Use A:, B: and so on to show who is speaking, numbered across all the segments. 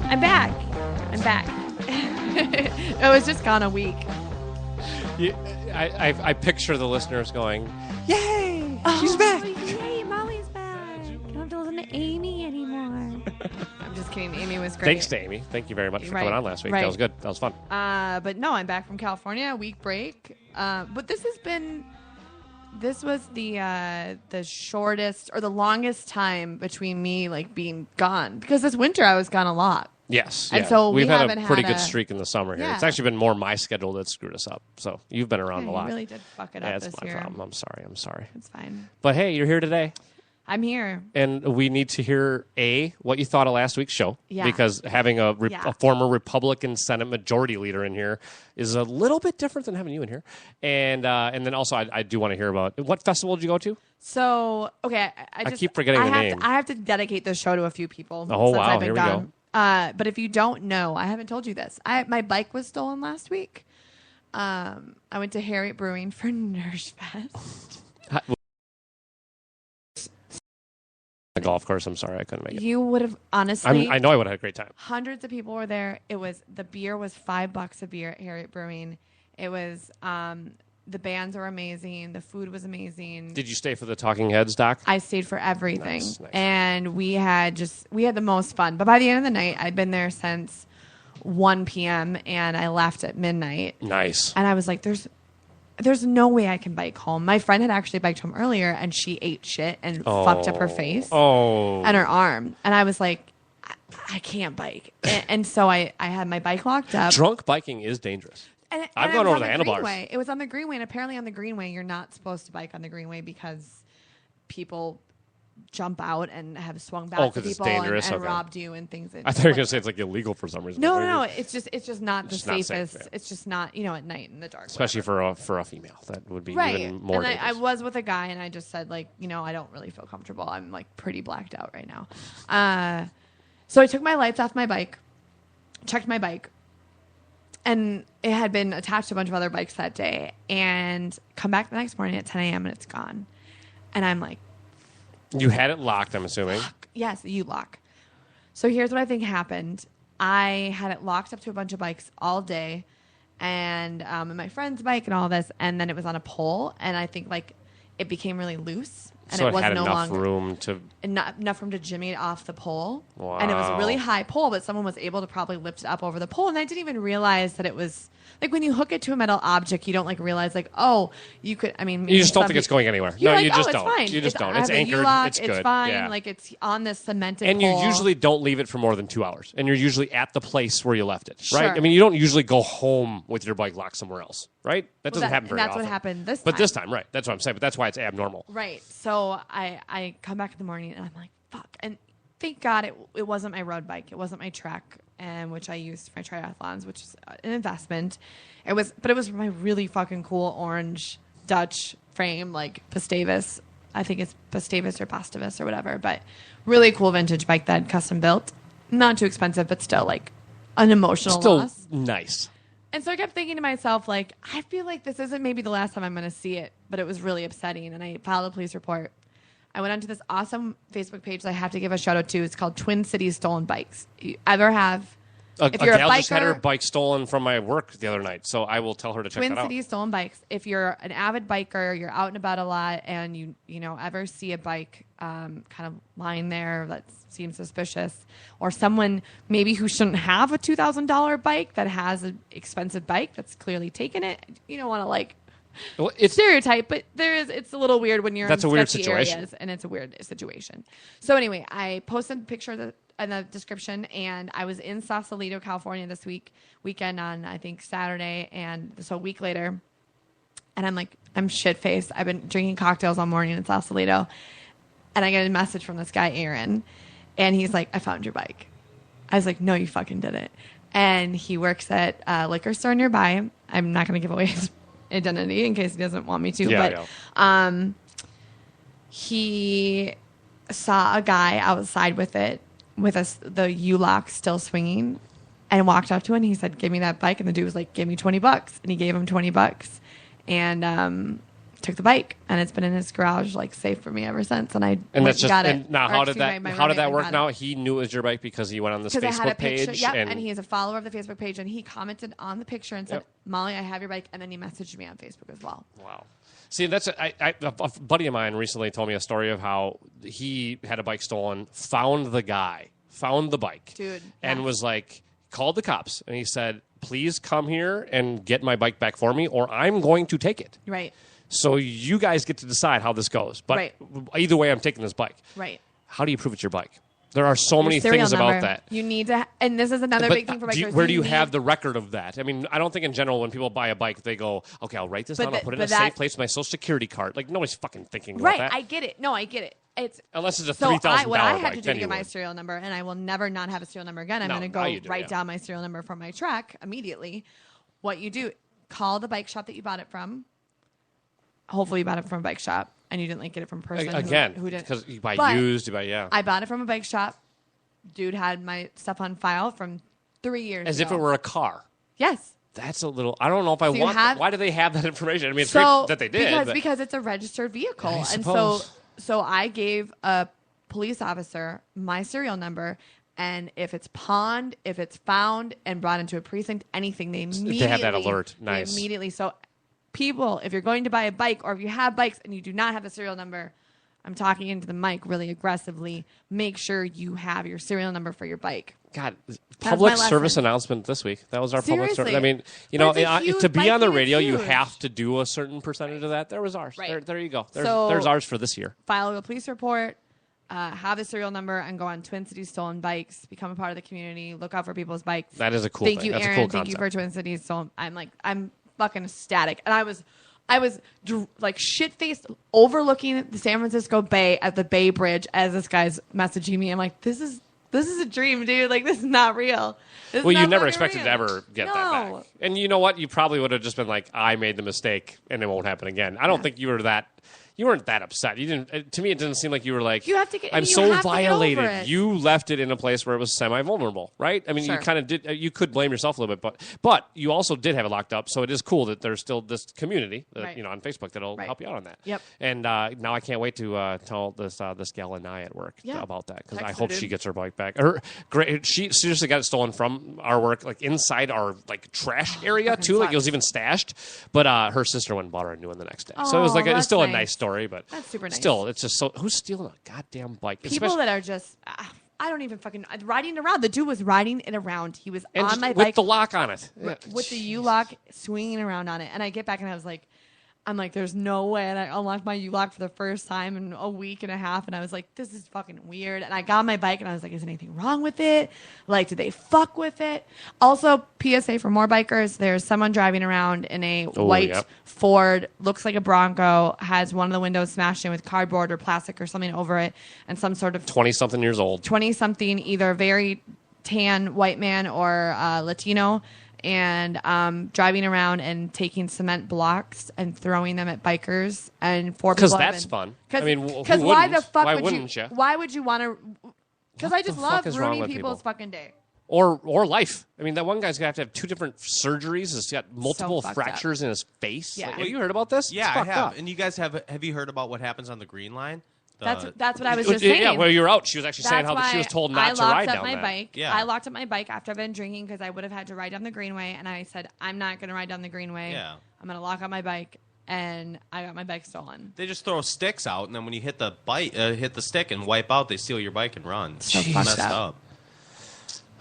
A: I'm back. I was just gone a week.
B: I picture the listeners going, "Yay,
A: Oh,
B: she's back!"
A: Yay, Molly's back. Don't have to listen to Amy anymore. I'm just kidding. Amy was great.
B: Thanks to Amy. Thank you very much for coming on last week.
A: Right.
B: That was good. That was fun.
A: But no, I'm back from California. A week break. But this was the shortest or the longest time between me being gone, because this winter I was gone a lot.
B: Yes.
A: And
B: yeah.
A: so
B: we've had a pretty
A: had
B: good streak in the summer here.
A: Yeah.
B: It's actually been more my schedule that screwed us up. So you've been around a lot.
A: You really did fuck it up this
B: it's my
A: year.
B: problem. I'm sorry.
A: It's fine.
B: But hey, you're here today.
A: I'm here.
B: And we need to hear, what you thought of last week's show.
A: Yeah.
B: Because having a former Republican Senate Majority Leader in here is a little bit different than having you in here. And then also, I do want to hear about, what festival did you go to?
A: So, okay. I
B: keep forgetting the name.
A: I have to dedicate this show to a few people.
B: Oh,
A: since
B: wow.
A: I've been
B: Here we
A: gone.
B: go.
A: But if you don't know, I haven't told you this. My bike was stolen last week. I went to Harriet Brewing for Nurse Fest.
B: The golf course. I'm sorry I couldn't make it.
A: You would have, honestly.
B: I know I would have had a great time.
A: Hundreds of people were there. The beer was $5 a beer at Harriet Brewing. It was, the bands were amazing. The food was amazing.
B: Did you stay for the Talking Heads, Doc?
A: I stayed for everything.
B: Nice.
A: And we had the most fun. But by the end of the night, I'd been there since 1 p.m. and I left at midnight.
B: Nice.
A: And I was like, there's no way I can bike home. My friend had actually biked home earlier and she ate shit and fucked up her face and her arm. And I was like, I can't bike. And so I had my bike locked up.
B: Drunk biking is dangerous.
A: And
B: I've
A: it
B: gone
A: was
B: over
A: on
B: the handlebars.
A: Greenway. It was on the Greenway, and apparently on the Greenway, you're not supposed to bike on the Greenway because people jump out and have swung back to
B: 'cause it's
A: people
B: dangerous?
A: and
B: Okay.
A: robbed you and things.
B: I thought you were going to say it's illegal for some reason.
A: No. It's just not the
B: It's not
A: safest.
B: safe, yeah.
A: It's just not, at night in the dark.
B: Especially for a female. That would be
A: right.
B: even more
A: And
B: dangerous.
A: I was with a guy, and I just said, I don't really feel comfortable. I'm pretty blacked out right now. So I took my lights off my bike, checked my bike. And it had been attached to a bunch of other bikes that day. And come back the next morning at 10 a.m. and it's gone. And I'm like...
B: You had it locked, I'm assuming.
A: Fuck. Yes, the U-lock. So here's what I think happened. I had it locked up to a bunch of bikes all day. And my friend's bike and all this. And then it was on a pole. And I think it became really loose. And
B: So
A: it was
B: had
A: no
B: enough
A: longer
B: room to...
A: enough room to jimmy it off the pole.
B: Wow.
A: And it was a really high pole, but someone was able to probably lift it up over the pole. And I didn't even realize that it was... when you hook it to a metal object, you don't realize you could...
B: You just don't think it's going anywhere. No, you just
A: it's
B: don't.
A: fine.
B: You just don't.
A: I
B: It's
A: have a
B: anchored.
A: U-lock,
B: It's good.
A: It's fine.
B: Yeah.
A: It's on this cemented
B: And
A: pole.
B: you usually don't leave it for more than 2 hours. And you're usually at the place where you left it, right?
A: Sure.
B: You don't usually go home with your bike locked somewhere else, right? That doesn't happen very
A: and that's
B: often.
A: what happened this time.
B: But this time, right. That's what I'm saying. But that's why it's abnormal.
A: Right. So I come back in the morning, and I'm like, fuck. And thank God it wasn't my road bike. It wasn't my Trek, which I used for my triathlons, which is an investment. But it was my really fucking cool orange Dutch frame, Gustavus. I think it's Gustavus or Gustavus or whatever. But really cool vintage bike that custom built. Not too expensive, but still an emotional loss.
B: Still nice.
A: And so I kept thinking to myself, I feel like this isn't maybe the last time I'm going to see it, but it was really upsetting. And I filed a police report. I went onto this awesome Facebook page that I have to give a shout out to. It's called Twin Cities Stolen Bikes. You ever have...
B: If you're a gal just had her bike stolen from my work the other night, so I will tell her to check that out.
A: Twin Cities Stolen Bikes. If you're an avid biker, you're out and about a lot, and you ever see a bike kind of lying there that seems suspicious, or someone maybe who shouldn't have a $2,000 bike that has an expensive bike that's clearly taken it, you don't want to stereotype, but it's a little weird when you're in sketchy areas, and it's a weird situation. So anyway, I posted a picture of in the description, and I was in Sausalito, California this weekend on, I think, Saturday, and so a week later, and I'm shit-faced. I've been drinking cocktails all morning in Sausalito, and I get a message from this guy, Aaron, and he's like, I found your bike. I was like, no, you fucking didn't. And he works at a liquor store nearby. I'm not going to give away his identity in case he doesn't want me to, but he saw a guy outside with the U-lock still swinging, and walked up to him, and he said, give me that bike. And the dude was like, give me $20. And he gave him $20 and took the bike, and it's been in his garage, like, safe for me ever since. And I got it.
B: Now, how did that work? Now he knew it was your bike because he went on this Facebook page.
A: Yep, and he is a follower of the Facebook page, and he commented on the picture and said, "Molly, I have your bike," and then he messaged me on Facebook as well.
B: Wow. See, that's a buddy of mine recently told me a story of how he had a bike stolen, found the bike,
A: dude,
B: and was like, called the cops, and he said, "Please come here and get my bike back for me, or I'm going to take it."
A: Right.
B: So you guys get to decide how this goes. But either way, I'm taking this bike.
A: Right.
B: How do you prove it's your bike? There are so many things about that.
A: You need to, and this is another big thing for bikers.
B: Where do you have the record of that? I mean, I don't think in general when people buy a bike, they go, okay, I'll write this down, I'll put it in a safe place with my social security card. Like, nobody's fucking thinking about that.
A: Right, I get it. No, I get it. It's
B: unless it's a $3,000 bike.
A: What I had to do to get my serial number, and I will never not have a serial number again. I'm going to go write down my serial number for my truck immediately. What you do, call the bike shop that you bought it from. Hopefully you bought it from a bike shop, and you didn't like get it from a person who didn't.
B: Because you buy used,
A: I bought it from a bike shop. Dude had my stuff on file from 3 years ago.
B: As if it were a car.
A: Yes.
B: That's a little. I don't know if I want. Why do they have that information? I mean, it's great that they did.
A: Because it's a registered vehicle,
B: and
A: so I gave a police officer my serial number, and if it's pawned, if it's found and brought into a precinct, anything, they
B: have that alert. Nice.
A: Immediately. So, people, if you're going to buy a bike, or if you have bikes and you do not have a serial number, I'm talking into the mic really aggressively. Make sure you have your serial number for your bike.
B: God, public service announcement this week. That was our public service. I mean, to be on the radio, you have to do a certain percentage of that. There was ours. Right. There you go. There's ours for this year.
A: File a police report, have a serial number, and go on Twin Cities Stolen Bikes. Become a part of the community. Look out for people's bikes.
B: That is a cool thing.
A: Thank you,
B: That's
A: Aaron.
B: A cool
A: Thank you for Twin Cities Stolen. I'm fucking ecstatic. And I was like shit-faced overlooking the San Francisco Bay at the Bay Bridge as this guy's messaging me. I'm like, this is a dream, dude. Like, this is not real.
B: Well, you never expected to ever get that back. And you know what? You probably would have just been like, I made the mistake and it won't happen again. I don't think you weren't that upset. You didn't. To me, it didn't seem like you were like, I'm so violated. You left it in a place where it was semi-vulnerable, right? I mean, you kind of did. You could blame yourself a little bit, but you also did have it locked up. So it is cool that there's still this community, on Facebook that'll help you out on that.
A: Yep.
B: And now I can't wait to tell this gal and I at work about that, because I hope she gets her bike back. She seriously got it stolen from our work, like inside our like trash area too. Like it was even stashed. But her sister went and bought her a new one the next day. So it was like it's still a nice story. But
A: that's super nice.
B: Still, it's just so. Who's stealing a goddamn bike?
A: People that are just. I don't even fucking riding around. The dude was riding it around. He was on my
B: with
A: bike
B: the lock on it,
A: with the U-lock, swinging around on it. And I get back and I was like, there's no way. And I unlocked my U-lock for the first time in a week and a half. And I was like, this is fucking weird. And I got on my bike and I was like, is anything wrong with it? Like, did they fuck with it? Also, PSA for more bikers. There's someone driving around in a white Ford, looks like a Bronco, has one of the windows smashed in with cardboard or plastic or something over it, and some sort of
B: 20-something years old.
A: 20-something, either very tan white man or Latino. And driving around and taking cement blocks and throwing them at bikers, and
B: because that's fun.
A: I mean, because why the fuck would you? Why would you want to? Because I just love ruining people's fucking day.
B: Or life. I mean, that one guy's gonna have to have 2 different surgeries. He's got multiple fractures in his face.
A: Yeah.
B: Like, you heard about this?
C: Yeah, I have. And you guys have you heard about what happens on the Green Line?
A: That's what I was just saying.
B: Yeah, well, you're out. She was actually saying how she was told not to ride down that.
A: Bike. Yeah. I locked up my bike after I've been drinking because I would have had to ride down the Greenway, and I said, I'm not going to ride down the Greenway. Yeah. I'm going to lock up my bike, and I got my bike stolen.
C: They just throw sticks out, and then when you hit the stick and wipe out, they steal your bike and run.
A: So messed up.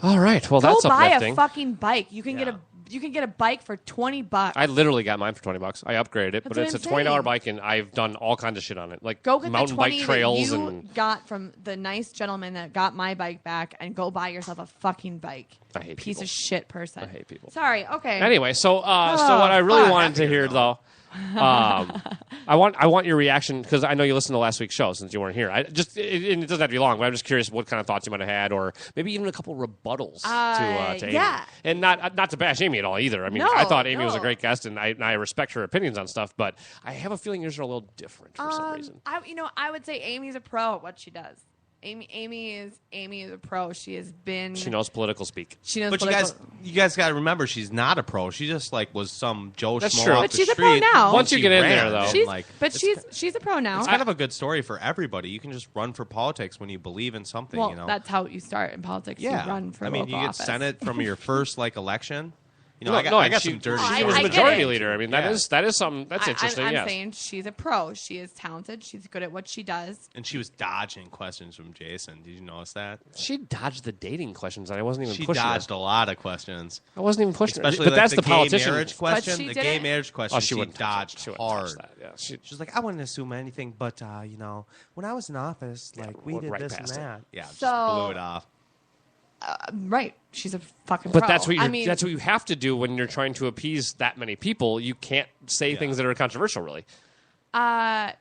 B: All right. Well, that's uplifting.
A: Go buy a fucking bike. You can get a bike for $20.
B: I literally got mine for $20. I upgraded it, but it's a $20 bike, and I've done all kinds of shit on it, like
A: go get
B: mountain
A: the 20
B: bike trails
A: that you got from the nice gentleman that got my bike back, and go buy yourself a fucking bike.
B: I hate
A: piece
B: people.
A: of shit person.
B: I hate people.
A: Sorry. Okay.
B: Anyway, so what I really wanted to hear though. I want your reaction, because I know you listened to last week's show since you weren't here. It doesn't have to be long, but I'm just curious what kind of thoughts you might have had, or maybe even a couple rebuttals to Amy. And not to bash Amy at all either. I mean, I thought Amy was a great guest, and I respect her opinions on stuff, but I have a feeling yours are a little different for some reason.
A: I would say Amy's a pro at what she does. Amy is a pro. She has been.
B: She knows political speak.
A: She knows.
C: But you guys got to remember, she's not a pro. She just was some Joe Schmo off
A: but
C: the
A: she's
C: street.
A: a pro now.
B: Once you get in there, though,
A: she's a pro now.
C: It's kind of a good story for everybody. You can just run for politics when you believe in something.
A: Well, that's how you start in politics.
C: Yeah,
A: you run for.
C: you get
A: office.
C: Senate from your first election.
B: I got some dirty. She was majority leader. I mean, that is something that's interesting.
A: I'm saying she's a pro. She is talented. She's good at what she does.
C: And she was dodging questions from Jason. Did you notice that?
B: She dodged the dating questions, and I wasn't even.
C: She
B: pushing
C: dodged a lot of questions.
B: I wasn't even pushing,
C: especially.
B: But that's
C: the
B: politician
C: marriage question. The gay marriage question.
B: She
C: dodged hard.
B: That. Yeah,
C: she was like, I wouldn't assume anything, but when I was in office, we did this and that. Yeah, just blew it off.
A: Right, she's a fucking.
B: But
A: pro.
B: that's what that's what you have to do when you're trying to appease that many people. You can't say things that are controversial, really.
A: I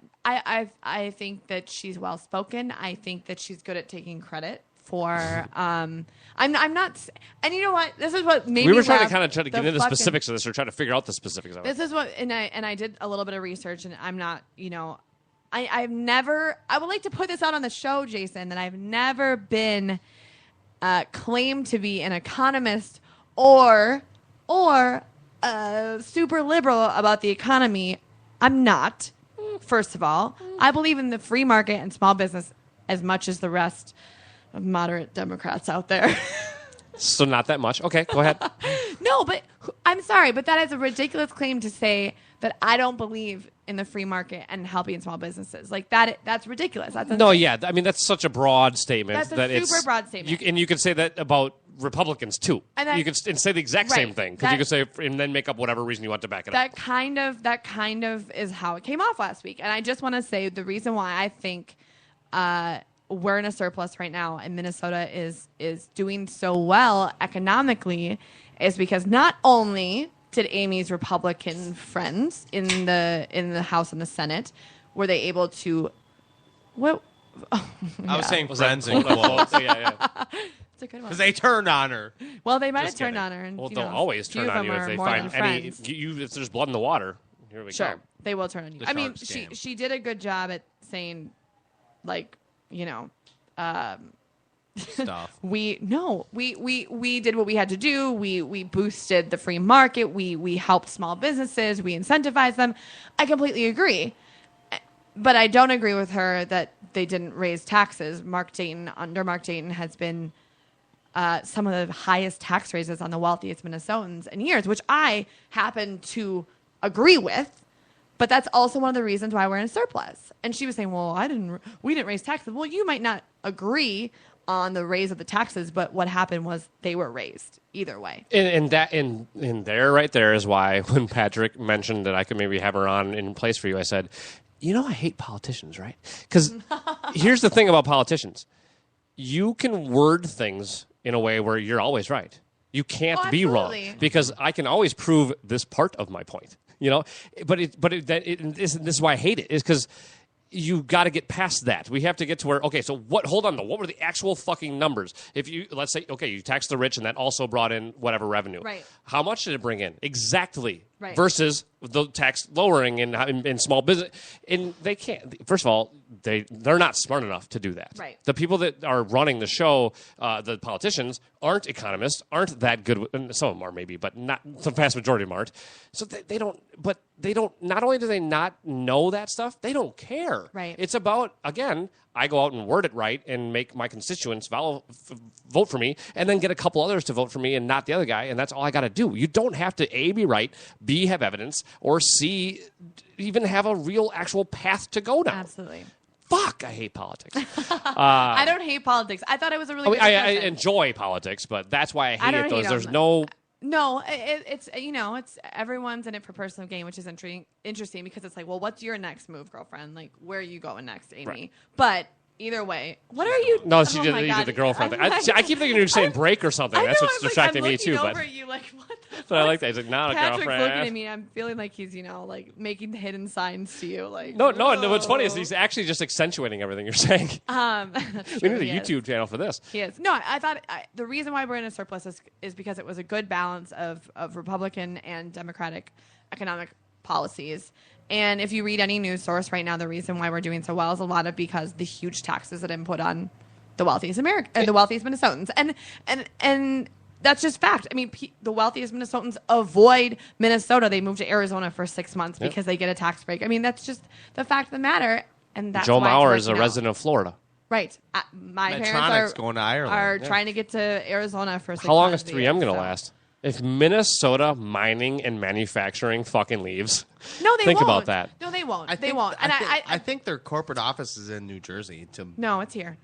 A: think that she's well spoken. I think that she's good at taking credit for. I'm not. And you know what? This is what made
B: we
A: me
B: were trying to get into the
A: specifics
B: of this, or trying to figure out the specifics of it.
A: This is what, and I did a little bit of research, and I'm not. I've never. I would like to put this out on the show, Jason, that I've never been. Claim to be an economist or super liberal about the economy. I'm not. First of all, I believe in the free market and small business as much as the rest of moderate Democrats out there.
B: So not that much. Okay, go ahead.
A: No, but I'm sorry, but that is a ridiculous claim to say that I don't believe in the free market and helping small businesses. Like that's ridiculous. That's
B: no, yeah. I mean, that's such a broad statement.
A: That's a super broad statement.
B: You can say that about Republicans too. And you can say the exact same thing because you can say and then make up whatever reason you want to back it up.
A: That kind of is how it came off last week. And I just want to say the reason why I think we're in a surplus right now and Minnesota is doing so well economically is because not only did Amy's Republican friends in the House and the Senate were they able to
C: I was saying friends in quotes.
B: Yeah.
A: It's a good one.
C: Because they turned on her.
A: Well, they might have turned on her. And,
B: they'll always turn on you if they find any. If there's blood in the water, here we go.
A: Sure, they will turn on you. I mean, she did a good job at saying,
C: stuff.
A: We did what we had to do. We boosted the free market. We helped small businesses. We incentivized them. I completely agree. But I don't agree with her that they didn't raise taxes. Under Mark Dayton has been some of the highest tax raises on the wealthiest Minnesotans in years, which I happen to agree with. But that's also one of the reasons why we're in a surplus. And she was saying, well, we didn't raise taxes. Well, you might not agree on the raise of the taxes, but what happened was they were raised either way.
B: And there right there is why when Patrick mentioned that I could maybe have her on in place for you, I said, I hate politicians, right? Because here's the thing about politicians. You can word things in a way where you're always right. You can't be wrong because I can always prove this part of my point. This is why I hate it, is because you got to get past that. We have to get to where, okay, so hold on, though. What were the actual fucking numbers? If let's say, okay, you taxed the rich and that also brought in whatever revenue.
A: Right.
B: How much did it bring in? Exactly.
A: Right.
B: Versus the tax lowering in small business. And they can't, first of all, they're not smart enough to do that.
A: Right.
B: The people that are running the show, the politicians, aren't economists, aren't that good. And some of them are maybe, but not the vast majority of them aren't. So they don't, not only do they not know that stuff, they don't care.
A: Right.
B: It's about, again, I go out and word it right and make my constituents vote for me and then get a couple others to vote for me and not the other guy, and that's all I got to do. You don't have to, A, be right, B, have evidence, or C, even have a real actual path to go down.
A: Absolutely.
B: Fuck, I hate politics.
A: I don't hate politics. I thought it was a really good
B: I enjoy politics, but that's why I hate it. There's no...
A: No, it's everyone's in it for personal gain, which is interesting because it's like, well, what's your next move, girlfriend? Like, where are you going next, Amy?
B: Right.
A: But either way, what are you?
B: No, she did the girlfriend thing. I keep thinking you're saying break or something. That's what's distracting me too.
A: Over at you like, what the
B: but I like that. He's like, not a girlfriend.
A: Patrick's looking at me. I'm feeling like he's like making hidden signs to you. Like
B: no. What's funny is he's actually just accentuating everything you're saying. We need a YouTube channel for this.
A: He is. No, I thought the reason why we're in a surplus is because it was a good balance of Republican and Democratic economic policies. And if you read any news source right now, the reason why we're doing so well is a lot of because the huge taxes that have been put on the wealthiest the wealthiest Minnesotans, and that's just fact. I mean, the wealthiest Minnesotans avoid Minnesota. They move to Arizona for 6 months because they get a tax break. I mean, that's just the fact of the matter. And that's
B: Joe
A: why
B: Mauer is a resident of Florida.
A: Right. My
C: Medtronic's
A: parents
C: going to Ireland.
A: are trying to get to Arizona for 6 months.
B: How long is 3M going to last? If Minnesota mining and manufacturing fucking leaves,
A: no, they
B: think
A: won't.
B: about that.
A: No, they won't. They won't. And
C: I think their corporate office is in New Jersey.
A: No, it's here.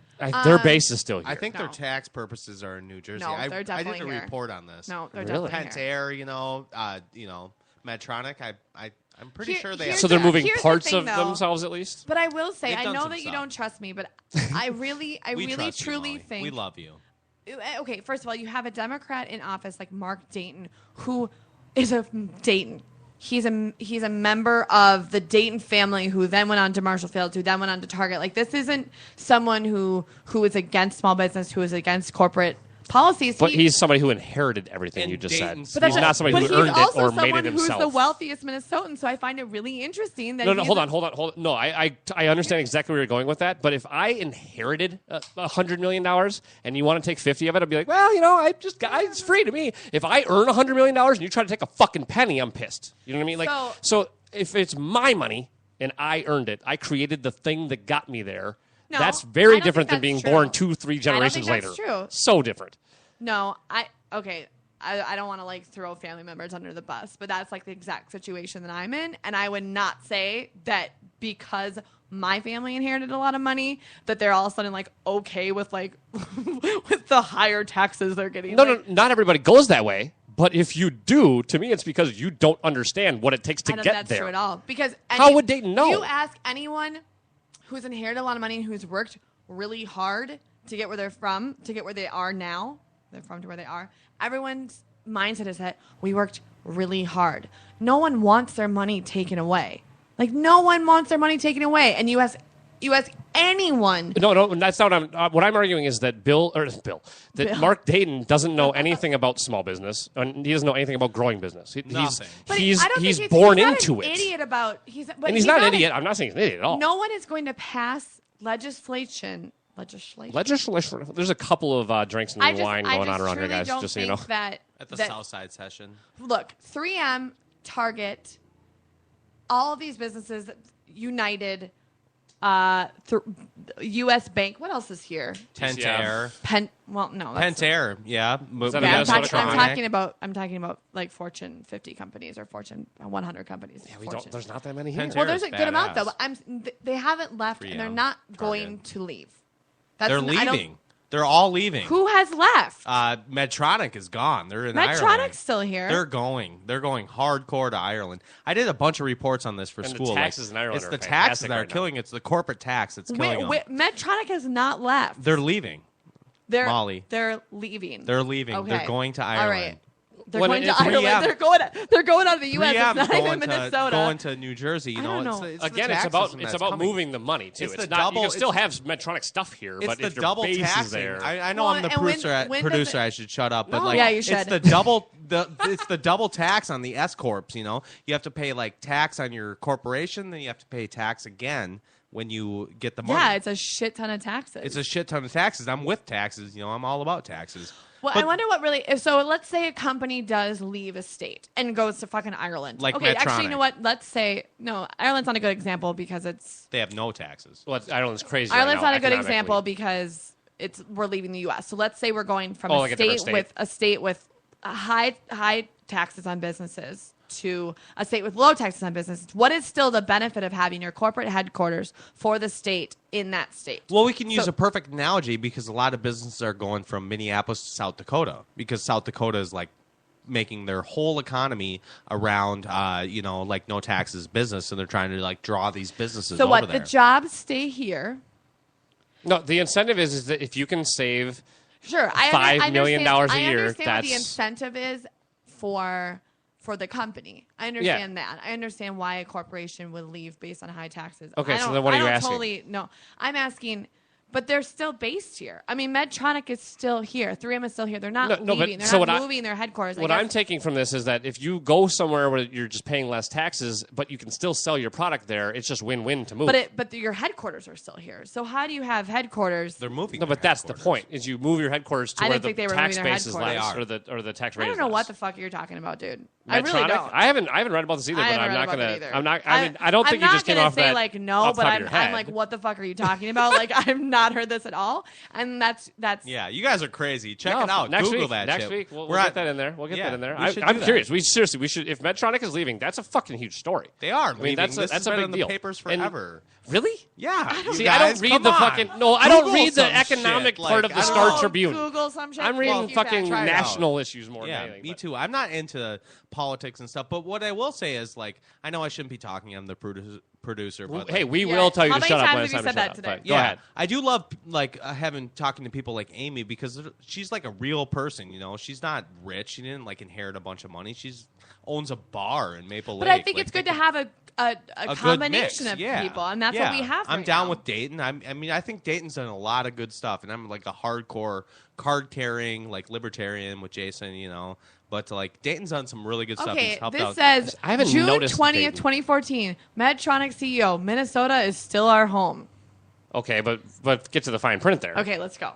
B: Their base is still here.
C: I think their tax purposes are in New Jersey.
A: No, they're definitely
C: I did a
A: here.
C: report on this.
A: No, they're definitely
C: Pentair, Medtronic. I'm pretty sure they.
B: So they're moving parts of themselves at least.
A: But I will say, I know that you don't trust me, but I really, truly think
C: we love you.
A: Okay, first of all, you have a Democrat in office like Mark Dayton, who is a Dayton. He's a member of the Dayton family, who then went on to Marshall Fields, who then went on to Target. Like, this isn't someone who is against small business, who is against corporate policies.
B: But he's somebody who inherited everything you just
C: Dayton's
B: said. But he's not somebody who earned it or made it himself.
A: But he's also someone who's the wealthiest Minnesotan, so I find it really interesting that
B: hold on. No, I understand exactly where you're going with that, but if I inherited $100 million and you want to take 50 of it, I'd be like, well, it's free to me. If I earn $100 million and you try to take a fucking penny, I'm pissed. You know what I mean? Like, so if it's my money and I earned it, I created the thing that got me there.
A: No,
B: that's very different than being born 2-3 generations later.
A: That's true.
B: So different.
A: No, I don't want to throw family members under the bus, but that's the exact situation that I'm in, and I would not say that because my family inherited a lot of money that they're all of a sudden okay with with the higher taxes they're getting.
B: No, not everybody goes that way. But if you do, to me, it's because you don't understand what it takes to get there. I don't think that's
A: true at all. Because
B: how would Dayton know?
A: You ask anyone who's inherited a lot of money and who's worked really hard to get where they're from, to get where they are now. They're from to where they are. Everyone's mindset is that we worked really hard. No one wants their money taken away. No one wants their money taken away. And you ask anyone.
B: No, that's not what I'm arguing is that Mark Dayton doesn't know anything about small business, and he doesn't know anything about growing business. He's born into it.
A: Idiot about
B: he's not an idiot. I'm not saying he's an idiot at all.
A: No one is going to pass legislation.
B: There's a couple of drinks and wine going on around here, guys. Just so you know.
C: At the Southside session.
A: Look, 3M, Target, all of these businesses, United, U.S. Bank. What else is here?
C: Pentair.
A: Pentair.
C: Yeah.
A: I'm talking about Fortune 50 companies or Fortune 100 companies.
B: Yeah, there's not that many here.
A: Well, there's a good amount though. But they haven't left, and they're not going to leave.
C: They're leaving. They're all leaving.
A: Who has left?
C: Medtronic is gone. They're in Ireland.
A: Medtronic's still here.
C: They're going hardcore to Ireland. I did a bunch of reports on this for school.
B: The taxes in Ireland
C: it's the taxes that are killing. It's the corporate tax that's killing them.
A: Medtronic has not left.
C: They're leaving.
A: Molly. They're leaving.
C: They're leaving. Okay. They're going to Ireland.
A: All right. They're going to Ireland. They're going out of the U.S. It's not even Minnesota.
C: Going to New Jersey.
B: It's about moving the money too. It's not. You can still have Medtronic stuff here, but if your base is there,
C: I know I'm the producer. I should shut up. But
A: yeah, you should.
C: It's the double. It's the double tax on the S corps. You have to pay tax on your corporation, then you have to pay tax again when you get the money.
A: Yeah, it's a shit ton of taxes.
C: It's a shit ton of taxes. I'm with taxes. I'm all about taxes.
A: Well, I wonder what really. So let's say a company does leave a state and goes to fucking Ireland.
C: Okay,
A: Medtronic. Actually, you know what? Let's say no. Ireland's not a good example because
C: they have no taxes.
B: Well, Ireland's crazy.
A: Ireland's not a good example because we're leaving the U.S. So let's say we're going from a state with high taxes on businesses to a state with low taxes on businesses. What is still the benefit of having your corporate headquarters for the state in that state?
C: Well, we can use a perfect analogy because a lot of businesses are going from Minneapolis to South Dakota because South Dakota is making their whole economy around, no taxes business, and they're trying to draw these businesses over there.
A: The jobs stay here?
B: No, the incentive is that if you can save
A: $5
B: million a year,
A: I understand what the incentive is for the company. I understand that. I understand why a corporation would leave based on high taxes.
B: Okay, so then what are you asking?
A: I'm asking But they're still based here. I mean, Medtronic is still here. 3M is still here. They're not leaving. They're not moving their headquarters.
B: What I'm taking from this is that if you go somewhere where you're just paying less taxes, but you can still sell your product there, it's just win-win to move.
A: But your headquarters are still here. So how do you have headquarters?
C: They're moving.
B: No, but that's the point. Is you move your headquarters to where the tax base is less, or the tax rate.
A: I don't know what the fuck you're talking about, dude. I really don't.
B: I haven't read about this either. But I'm not gonna. I mean, I don't think you just came off that.
A: Like no, but I'm like, what the fuck are you talking about? Like I've not heard this at all. And that's
C: yeah. You guys are crazy. Check it out. Google that.
B: Next
C: shit.
B: week we'll get that in there. We'll get that in there. I'm curious. We should. If Medtronic is leaving, that's a fucking huge story.
C: They are.
B: I mean, that's a big deal.
C: The papers forever.
B: Really?
C: Yeah.
B: I don't read the fucking. No, I don't read the economic part of the Star Tribune.
A: Google some shit.
B: I'm reading fucking national issues more than anything.
C: Me too. I'm not into politics and stuff, but what I will say is, like, I know I shouldn't be talking. I'm the producer. But
B: hey, we will tell you to shut up when it's time to shut up.
A: Today?
B: Go ahead.
C: I do love talking to people like Amy because she's like a real person. You know, she's not rich. She didn't like inherit a bunch of money. She's owns a bar in Maple Lake.
A: But I think it's good to have a combination of people, and that's what we have.
C: I'm down with Dayton. I mean, I think Dayton's done a lot of good stuff, and I'm like a hardcore card carrying like libertarian with Jason. You know. But like Dayton's done some really good stuff.
A: Okay, this says June 20th, 2014. Medtronic CEO, Minnesota is still our home.
B: Okay, but get to the fine print there.
A: Okay, let's go.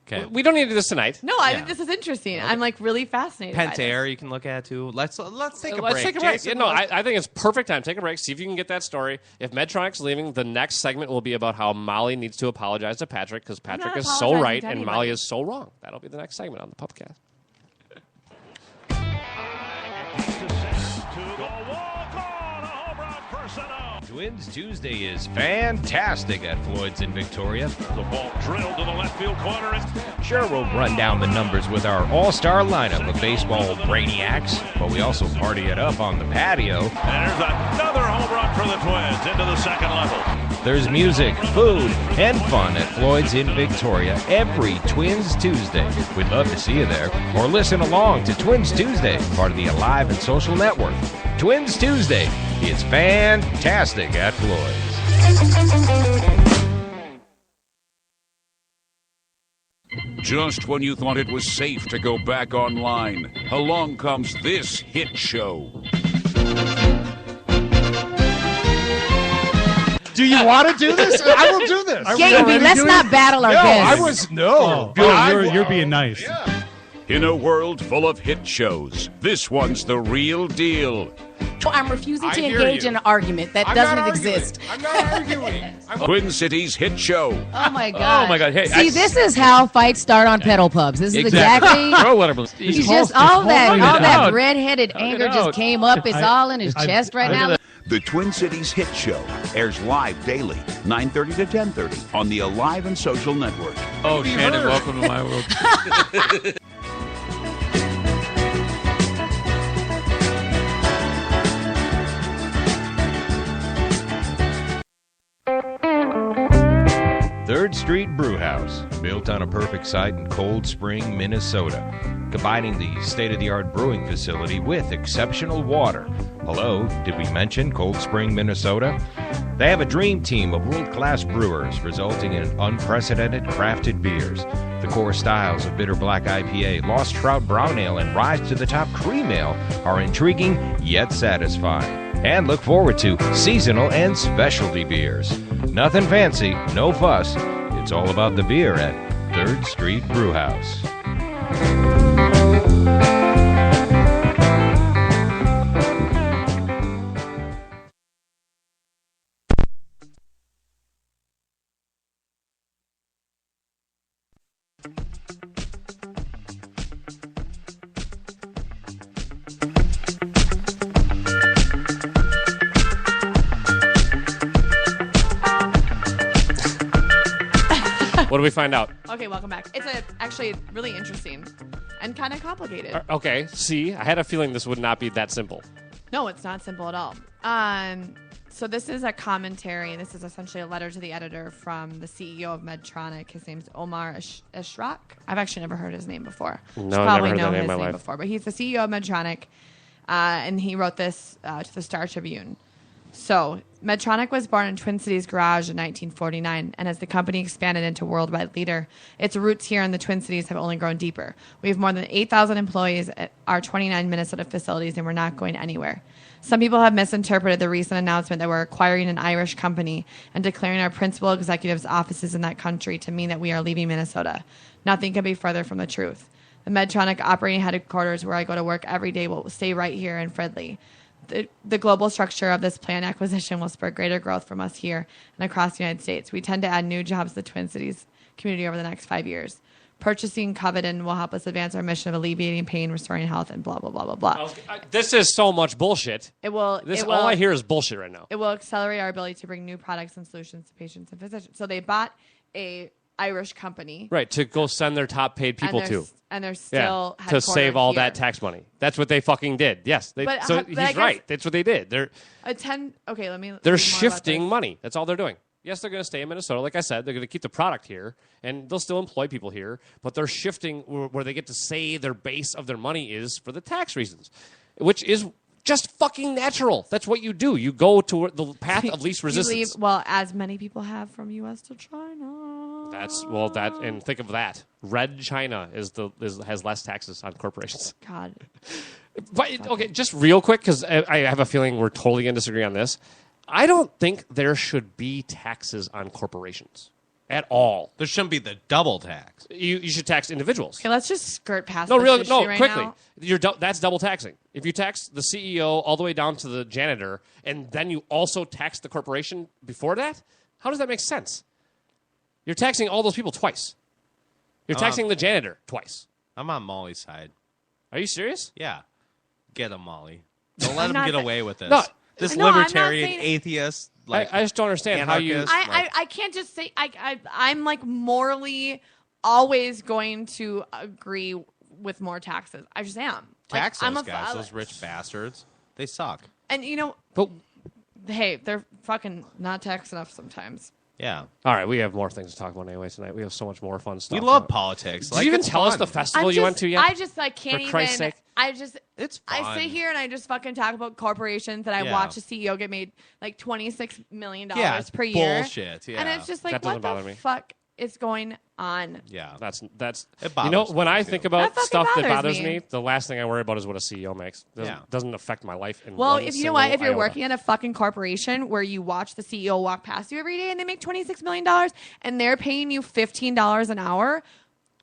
B: Okay, we don't need to do this tonight.
A: No, I think this is interesting. Okay. I'm like really fascinated.
C: Pentair, you can look at too. Let's take a break.
B: Let's take a break. Yeah, no, I think it's perfect time. Take a break. See if you can get that story. If Medtronic's leaving, the next segment will be about how Molly needs to apologize to Patrick because Patrick is so right and Molly is so wrong. That'll be the next segment on the Pub-Cast.
D: Twins Tuesday is fantastic at Floyd's in Victoria.
E: The ball drilled to the left field corner.
D: Sure, we'll run down the numbers with our all-star lineup of baseball brainiacs, but we also party it up on the patio.
E: And there's another home run for the Twins into the second level.
D: There's music, food, and fun at Floyd's in Victoria every Twins Tuesday. We'd love to see you there. Or listen along to Twins Tuesday, part of the Alive and Social Network. Twins Tuesday. It's fantastic at Floyd's.
F: Just when you thought it was safe to go back online, along comes this hit show.
G: Do you want to do this? I will do this.
H: Gaby, let's not battle our guests.
G: You're being nice.
F: Yeah. In a world full of hit shows, this one's the real deal.
H: I'm refusing to engage in an argument that doesn't exist.
G: I'm not arguing.
F: Twin Cities hit show.
H: Oh my god!
D: Oh my god! Hey,
H: see, this is how fights start on pedal pubs. This is exactly. He's just all that redheaded anger just came up. It's all in his chest right now.
F: The Twin Cities Hit Show airs live daily, 9:30 to 10:30 on the Alive and Social Network.
D: Oh, Shannon, welcome to my world. Third Street Brewhouse, built on a perfect site in Cold Spring, Minnesota, combining the state-of-the-art brewing facility with exceptional water. Hello, did we mention Cold Spring, Minnesota? They have a dream team of world-class brewers, resulting in unprecedented crafted beers. The core styles of Bitter Black IPA, Lost Trout Brown Ale, and Rise to the Top Cream Ale are intriguing yet satisfying. And look forward to seasonal and specialty beers. Nothing fancy, no fuss. It's all about the beer at Third Street Brewhouse.
B: What do we find out?
A: Okay, welcome back. It's actually really interesting and kind of complicated.
B: Okay, see, I had a feeling this would not be that simple.
A: No, it's not simple at all. So this is a commentary, and this is essentially a letter to the editor from the CEO of Medtronic. His name's Omar Ishrak. I've actually never heard his name before.
B: No, probably never heard his name
A: before, but he's the CEO of Medtronic, and he wrote this to the Star Tribune. So, Medtronic was born in Twin Cities garage in 1949, and as the company expanded into worldwide leader, its roots here in the Twin Cities have only grown deeper. We have more than 8,000 employees at our 29 Minnesota facilities, and we're not going anywhere. Some people have misinterpreted the recent announcement that we're acquiring an Irish company and declaring our principal executives' offices in that country to mean that we are leaving Minnesota. Nothing could be further from the truth. The Medtronic operating headquarters, where I go to work every day, will stay right here in Fridley. The global structure of this planned acquisition will spur greater growth from us here and across the United States. We tend to add new jobs to the Twin Cities community over the next 5 years. Purchasing Covenant will help us advance our mission of alleviating pain, restoring health, and blah, blah, blah, blah, blah.
B: This is so much bullshit. All I hear is bullshit right now.
A: It will accelerate our ability to bring new products and solutions to patients and physicians. So they bought a Irish company.
B: Right, to go send their top paid people to.
A: And they're still
B: to save all
A: here.
B: that tax money. That's what they fucking did. Yes. He's right. That's what they did. They're shifting money. That's all they're doing. Yes, they're going to stay in Minnesota. Like I said, they're going to keep the product here, and they'll still employ people here, but they're shifting where they get to say their base of their money is for the tax reasons, which is just fucking natural. That's what you do. You go to the path of least resistance.
A: As many people have from U.S. to China.
B: And think of that. Red China has less taxes on corporations.
A: God.
B: But okay, just real quick, because I have a feeling we're totally going to disagree on this. I don't think there should be taxes on corporations at all.
C: There shouldn't be the double tax.
B: You should tax individuals.
A: Okay, let's just skirt past this issue right
B: quickly.
A: now.
B: That's double taxing. If you tax the CEO all the way down to the janitor, and then you also tax the corporation before that, how does that make sense? You're taxing all those people twice. You're taxing the janitor twice.
C: I'm on Molly's side.
B: Are you serious?
C: Yeah. Get him, Molly. Don't let him get away with this.
B: No.
C: This libertarian atheist,
B: I just don't understand how you.
A: I can't just say I'm like morally always going to agree with more taxes. I just am.
C: Tax those guys, those rich bastards. They suck.
A: And hey, they're fucking not taxed enough sometimes.
C: Yeah.
B: All right, we have more things to talk about anyway tonight. We have so much more fun stuff.
C: We love politics.
B: Did you even tell us the festival you went to yet?
A: I just can't
B: For Christ's sake.
C: It's fun.
A: I sit here and I just fucking talk about corporations that I watch a CEO get made like $26 million per year.
C: Bullshit. Yeah.
A: And it's just like, what the fuck is going on?
C: Yeah.
B: That's
C: it bothers
B: when I
C: too.
B: think about stuff that bothers me, the last thing I worry about is what a CEO makes. Doesn't affect my life in one
A: if you know what, if you're
B: iota.
A: working at a fucking corporation where you watch the CEO walk past you every day and they make $26 million and they're paying you $15 an hour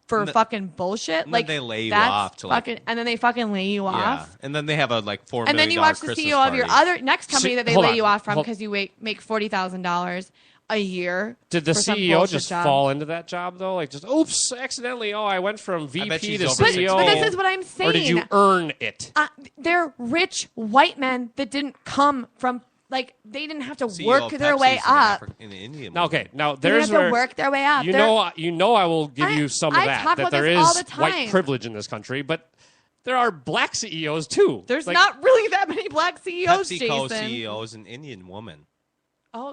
A: for fucking bullshit,
C: and then they lay you off to
A: and then they fucking lay you off.
C: And then they have a $4 million
A: and then you watch the
C: Christmas
A: CEO
C: party.
A: of your other next company that they lay you off from
B: Hold-
A: because you make $40,000 a year.
B: Did the
A: for some
B: CEO
A: bullshit
B: just
A: job.
B: fall into that job though? Like just oops, accidentally. Oh, I went from VP
C: she's
B: to
C: over
B: CEO.
A: But this is what I'm saying.
B: Or did you earn it?
A: They're rich white men that didn't come from. Like, they didn't have to
C: CEO
A: work
C: of
A: their
C: Pepsi's
A: way up.
C: in the Indian
B: Now, okay, now
A: They
B: there's
A: didn't have
B: where
A: to work their way up.
B: you know I will give you some of
A: I
B: that.
A: talk
B: That
A: about
B: there
A: this
B: is
A: all the time.
B: white privilege in this country, but there are black CEOs too.
A: There's not really that many black CEOs,
C: PepsiCo
A: Jason.
C: CEO is an Indian woman.
A: Oh,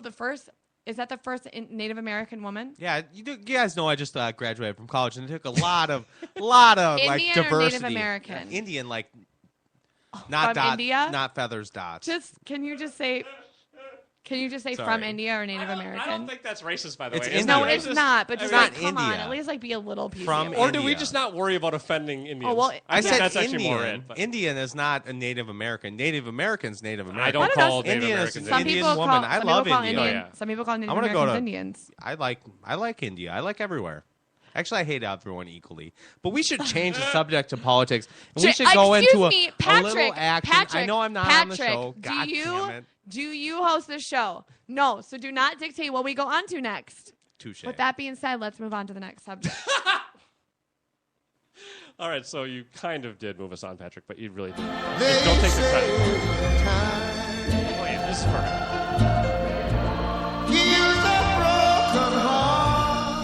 A: is that the first Native American woman?
C: Yeah, you guys know I just graduated from college, and it took a lot of like
A: Indian
C: diversity.
A: or Native American?
C: Indian, like not
A: from India?
C: not feathers dots.
A: Can you just say from India or Native American?
B: I don't think that's racist, by the way.
C: India.
A: No, it's not. But just
C: not
A: come on,
C: India.
A: at least be a little piece.
C: From
B: Or do we
C: India.
B: just not worry about offending Indians?
A: Oh, well,
C: I said
B: that's
C: Indian.
B: actually more it. But
C: Indian is not a Native American. Native American's Native American.
B: I don't call Native
C: Indian
B: Americans
C: is
A: Some
C: Indian
A: people
C: woman.
A: call,
C: I
A: some
C: love
A: people call
C: India.
A: Indian. Some people call Native
C: I wanna go
A: Americans
C: to-
A: Indians.
C: I like India. I like everywhere. Actually, I hate everyone equally. But we should change the subject to politics. And we should go into a little action.
A: Patrick,
C: I know I'm not on the show. God damn it.
A: Do you host the show? No. So do not dictate what we go on to next.
C: Touche.
A: With that being said, let's move on to the next subject.
B: all right, so you kind of did move us on, Patrick, but you really didn't. Don't take the credit. Oh, yeah, this is perfect.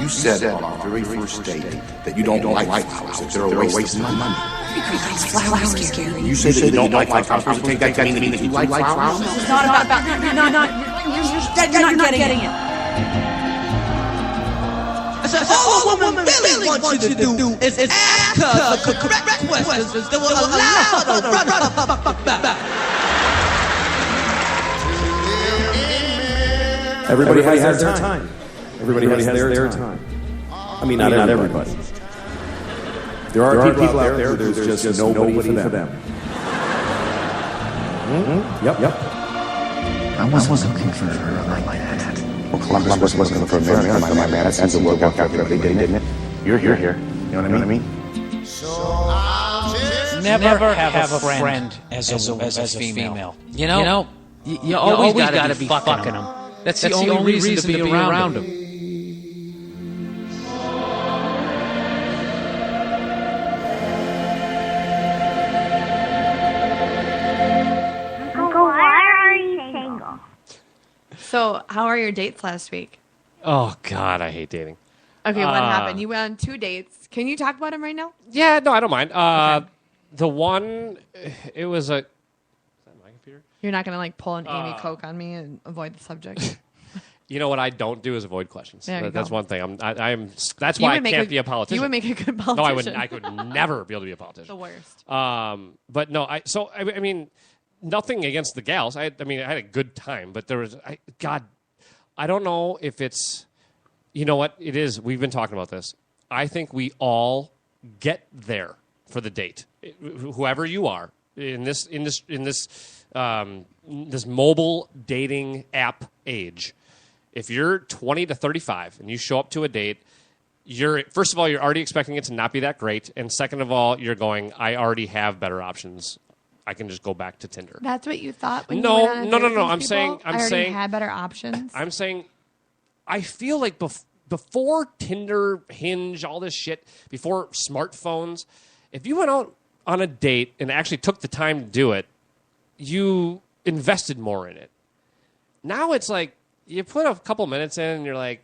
I: You said on our very first date that you don't like flowers, that they're a waste of money.
J: Flowers, Gary.
I: You said that you don't like flowers. I take that to mean that you like flowers?
J: It's not about you're not getting it. So all a woman really wants you to do is ask her the correct questions that will allow her to run up.
K: Everybody has their time. Everybody has their time. I mean, not everybody. There are people out there where there's just nobody for them. Mm-hmm. Yep.
I: I wasn't looking for her like that. Well, Columbus wasn't looking for America. My man, that's the world out there, didn't it? You're here. You know what I mean?
L: Never have a friend as a female. You know, you always gotta be fucking them. That's the only reason to be around them.
A: So, how are your dates last week?
B: Oh, God, I hate dating.
A: Okay, what happened? You went on 2 dates. Can you talk about them right now?
B: Yeah, no, I don't mind. Okay. The one, it was a... Is that my computer?
A: You're not going to, pull an Amy Coke on me and avoid the subject?
B: You know what I don't do is avoid questions. That's one thing. That's why I can't be a politician.
A: You would make a good politician.
B: No, I wouldn't. I could never be able to be a politician.
A: The worst.
B: But no, I mean... Nothing against the gals. I had a good time, but there was, I don't know if it's, you know what it is. We've been talking about this. I think we all get there for the date, whoever you are in this mobile dating app age. If you're 20 to 35 and you show up to a date, first of all, you're already expecting it to not be that great, and second of all, you're going, I already have better options. I can just go back to Tinder.
A: That's what you thought when you went on a date with
B: I'm
A: people?
B: saying
A: I already had better options.
B: I'm saying I feel like before Tinder, Hinge, all this shit, before smartphones, if you went out on a date and actually took the time to do it, you invested more in it. Now it's like you put a couple minutes in and you're like,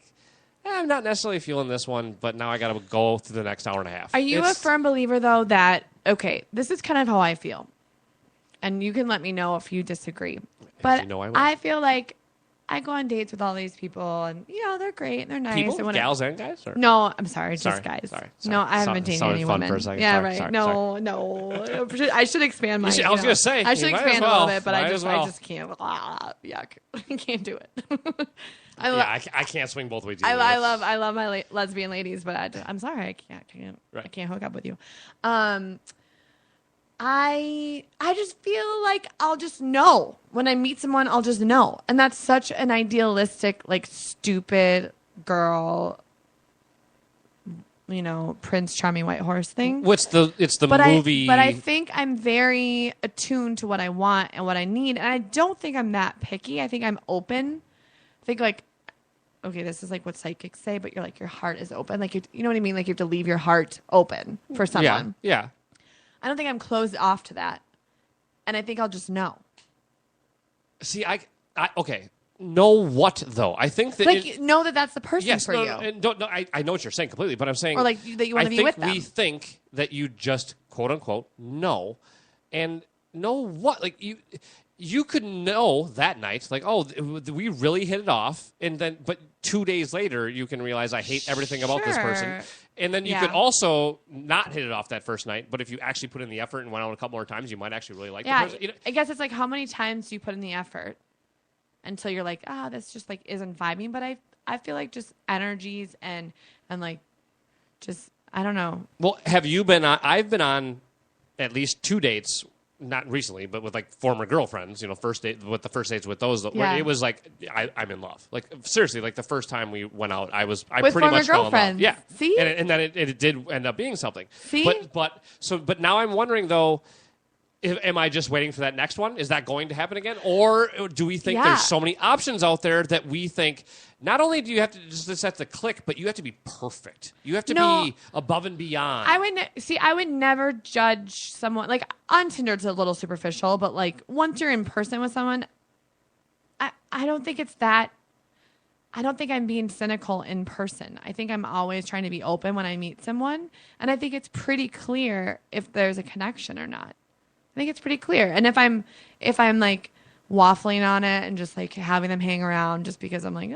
B: I'm not necessarily feeling this one, but now I got to go through the next hour and a half.
A: Are you a firm believer, though, that, okay, this is kind of how I feel. And you can let me know if you disagree. But
B: you know
A: I feel like I go on dates with all these people, and, they're great, and they're nice.
B: People? Gals and guys? Or?
A: No, I'm sorry, just guys.
B: Sorry.
A: No, I haven't been dating any women.
B: For a second.
A: Yeah,
B: sorry,
A: right. No. I should expand my...
B: I was going to say.
A: I should expand a little bit, but I just can't. Yuck. I can't do it.
B: I can't swing both ways.
A: I love my lesbian ladies, but I'm sorry, I can't. Right. I can't hook up with you. I just feel like I'll just know. When I meet someone, I'll just know. And that's such an idealistic, stupid girl, Prince Charming White Horse thing.
B: It's the movie.
A: But I think I'm very attuned to what I want and what I need. And I don't think I'm that picky. I think I'm open. I think okay, this is what psychics say, but you're your heart is open. You know what I mean? You have to leave your heart open for someone.
B: Yeah.
A: I don't think I'm closed off to that. And I think I'll just know.
B: See, okay. Know what, though? I think that...
A: know that that's the person for you.
B: I know what you're saying completely, but I'm saying...
A: Or that you want to be with them.
B: We think that you just, quote unquote, know. And know what? You could know that night, we really hit it off. And then, but 2 days later, you can realize I hate everything about this person. And then you could also not hit it off that first night, but if you actually put in the effort and went out a couple more times, you might actually really like the person.
A: I guess it's how many times do you put in the effort until you're this just isn't vibing. But I feel just energies and just, I don't know.
B: Well, have you been on, I've been on at least 2 dates, not recently, but with former girlfriends, first date with the first dates with those, where it was I'm in love. Seriously, the first time we went out, I
A: with
B: pretty much fell in love. Yeah.
A: See?
B: And then it did end up being something.
A: See?
B: But now I'm wondering though, am I just waiting for that next one? Is that going to happen again? Or do we think there's so many options out there that we think not only do you have to just have to click, but you have to be perfect. You have to be above and beyond.
A: I would never judge someone. On Tinder, it's a little superficial, but once you're in person with someone, I don't think it's that. I don't think I'm being cynical in person. I think I'm always trying to be open when I meet someone. And I think it's pretty clear if there's a connection or not. I think it's pretty clear. And if I'm waffling on it and just having them hang around just because I'm they're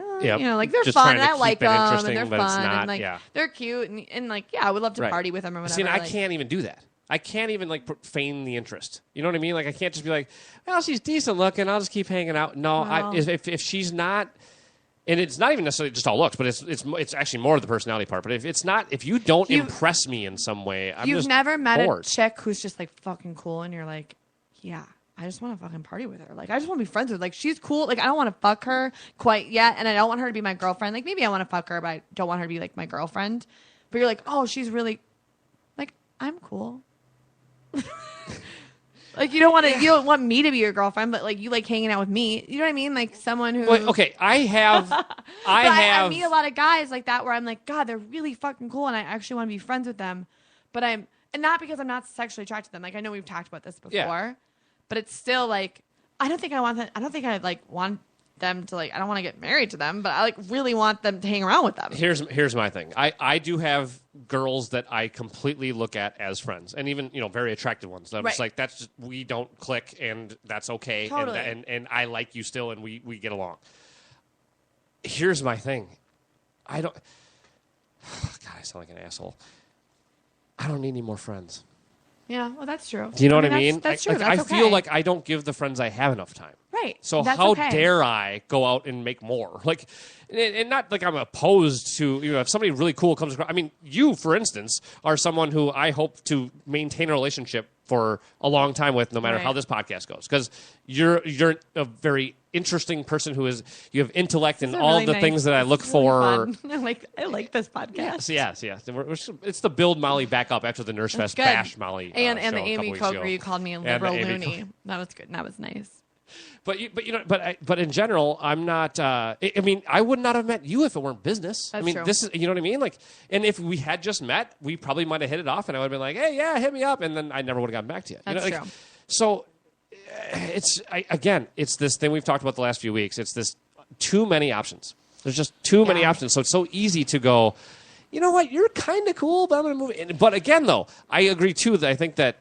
B: just
A: fun and I like them and they're
B: but
A: fun
B: not,
A: and they're cute and I would love to party with them or whatever.
B: See, and I can't even do that. I can't even feign the interest. You know what I mean? I can't just be well, she's decent looking. I'll just keep hanging out. No, if she's not, And it's not even necessarily just all looks, but it's actually more of the personality part. But if you don't impress me in some way, I'm just
A: never met
B: bored.
A: a chick who's just like fucking cool, and you're like, yeah, I just want to fucking party with her. Like, I just want to be friends with her. Like, she's cool. Like, I don't want to fuck her quite yet, and I don't want her to be my girlfriend. Like, maybe I want to fuck her, but I don't want her to be like my girlfriend. But you're like, oh, she's really, like, I'm cool. Like, you don't want me to be your girlfriend, but like you like hanging out with me. You know what I mean? Like someone who.
B: Wait, okay, I
A: meet a lot of guys like that where I'm like, God, they're really fucking cool, and I actually want to be friends with them. But and not because I'm not sexually attracted to them. Like I know we've talked about this before, but it's still like I don't think I like want them to like. I don't want to get married to them, but I like really want them to hang around with them.
B: Here's my thing. I do have girls that I completely look at as friends, and even very attractive ones. I'm just like that's just, we don't click, and that's okay.
A: Totally.
B: And I like you still, and we get along. Here's my thing. God, I sound like an asshole. I don't need any more friends.
A: Yeah, well, that's true.
B: Do you know what I mean?
A: That's true.
B: I feel like I don't give the friends I have enough time.
A: Right.
B: So how dare I go out and make more? Like, and not like I'm opposed to, if somebody really cool comes across. I mean, you, for instance, are someone who I hope to maintain a relationship for a long time with, no matter how this podcast goes. Because you're a very interesting person you have intellect and all the things that I look for.
A: I like this podcast.
B: Yes. It's the build Molly back up after the Nurse Fest bash Molly.
A: And the Amy Coke where you called me a liberal loony. That was good. That was nice.
B: But in general, I'm not. I mean, I would not have met you if it weren't business.
A: That's true.
B: This is, you know what I mean? Like, and if we had just met, we probably might have hit it off, and I would have been like, "Hey, yeah, hit me up," and then I never would have gotten back to you.
A: That's true.
B: So, it's this thing we've talked about the last few weeks. It's this too many options. There's just too many options. So it's so easy to go, you know what? You're kind of cool, but I'm going to move in. But again, though, I agree too that I think that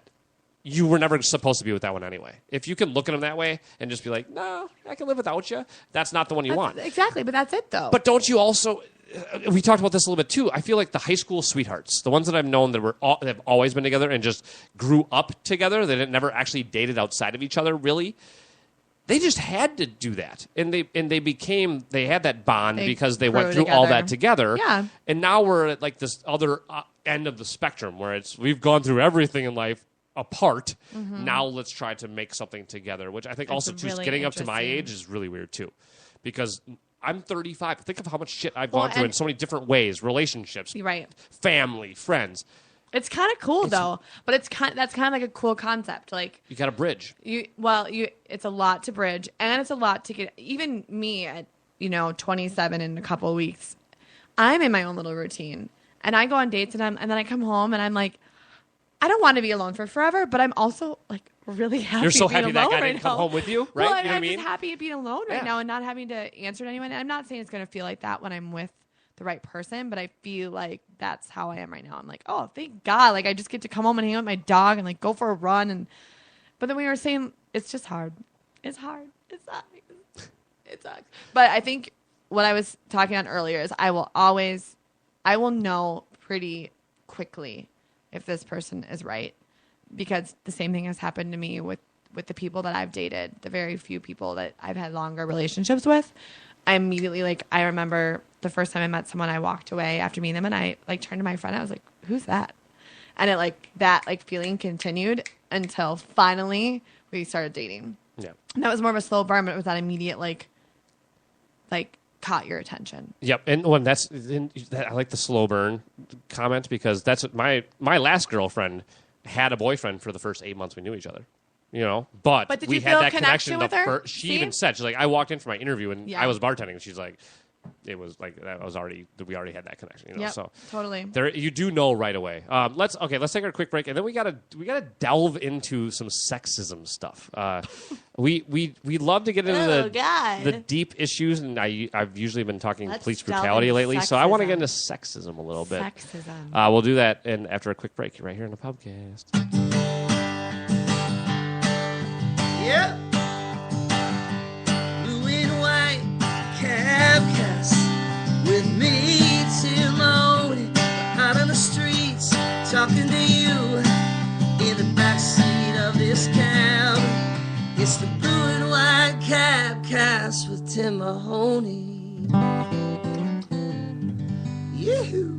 B: you were never supposed to be with that one anyway. If you can look at them that way and just be like, no, I can live without you, that's not the one you want.
A: Exactly, but that's it, though.
B: But don't you also, we talked about this a little bit too, I feel like the high school sweethearts, the ones that I've known that have always been together and just grew up together, that had never actually dated outside of each other, really, they just had to do that. And they had that bond because they went through all that together.
A: Yeah.
B: And now we're at like this other end of the spectrum where we've gone through everything in life apart. Mm-hmm. Now let's try to make something together, which I think also too, really getting up to my age is really weird too, because I'm 35. Think of how much shit I've gone through in so many different ways, relationships, family, friends.
A: It's kind of cool though, but that's kind of like a cool concept. Like
B: you got to bridge.
A: It's a lot to bridge, and it's a lot to get. Even me at 27 in a couple of weeks, I'm in my own little routine, and I go on dates, and then I come home, and I'm like, I don't want to be alone for forever, but I'm also like really happy.
B: You're so
A: being
B: happy
A: alone
B: that guy didn't come home with you, right?
A: Well,
B: you know what I mean?
A: I'm just happy being alone right now and not having to answer to anyone. And I'm not saying it's going to feel like that when I'm with the right person, but I feel like that's how I am right now. I'm like, oh, thank God. Like I just get to come home and hang out with my dog and like go for a run. But then we were saying it's just hard. It's hard. It sucks. It sucks. But I think what I was talking on earlier is I will know pretty quickly if this person is right, because the same thing has happened to me with the people that I've dated, the very few people that I've had longer relationships with. I immediately, I remember the first time I met someone, I walked away after meeting them, and I turned to my friend, I was like, who's that? And it that feeling continued until finally we started dating.
B: Yeah.
A: And that was more of a slow burn, but it was that immediate caught your attention.
B: Yep, and I like the slow burn comment, because that's what my last girlfriend had a boyfriend for the first 8 months we knew each other. But
A: did
B: we
A: you
B: had
A: feel
B: that connection.
A: with her?
B: She even said, she's like, I walked in for my interview and I was bartending, and she's like, it was like that was we already had that connection.
A: Yep,
B: so
A: totally.
B: There, you do know right away. Let's take a quick break, and then we gotta delve into some sexism stuff. We love to get into the deep issues, and I've usually been talking police brutality lately, so I want to get into sexism a little bit.
A: Sexism.
B: We'll do that, and after a quick break, right here in the Pubcast.
J: Yeah. Blue and white Cabcast with me, Timon, out on the streets, talking to you in the backseat of this cab. It's the Blue and White Cabcast with Tim Mahoney. Yoo-hoo.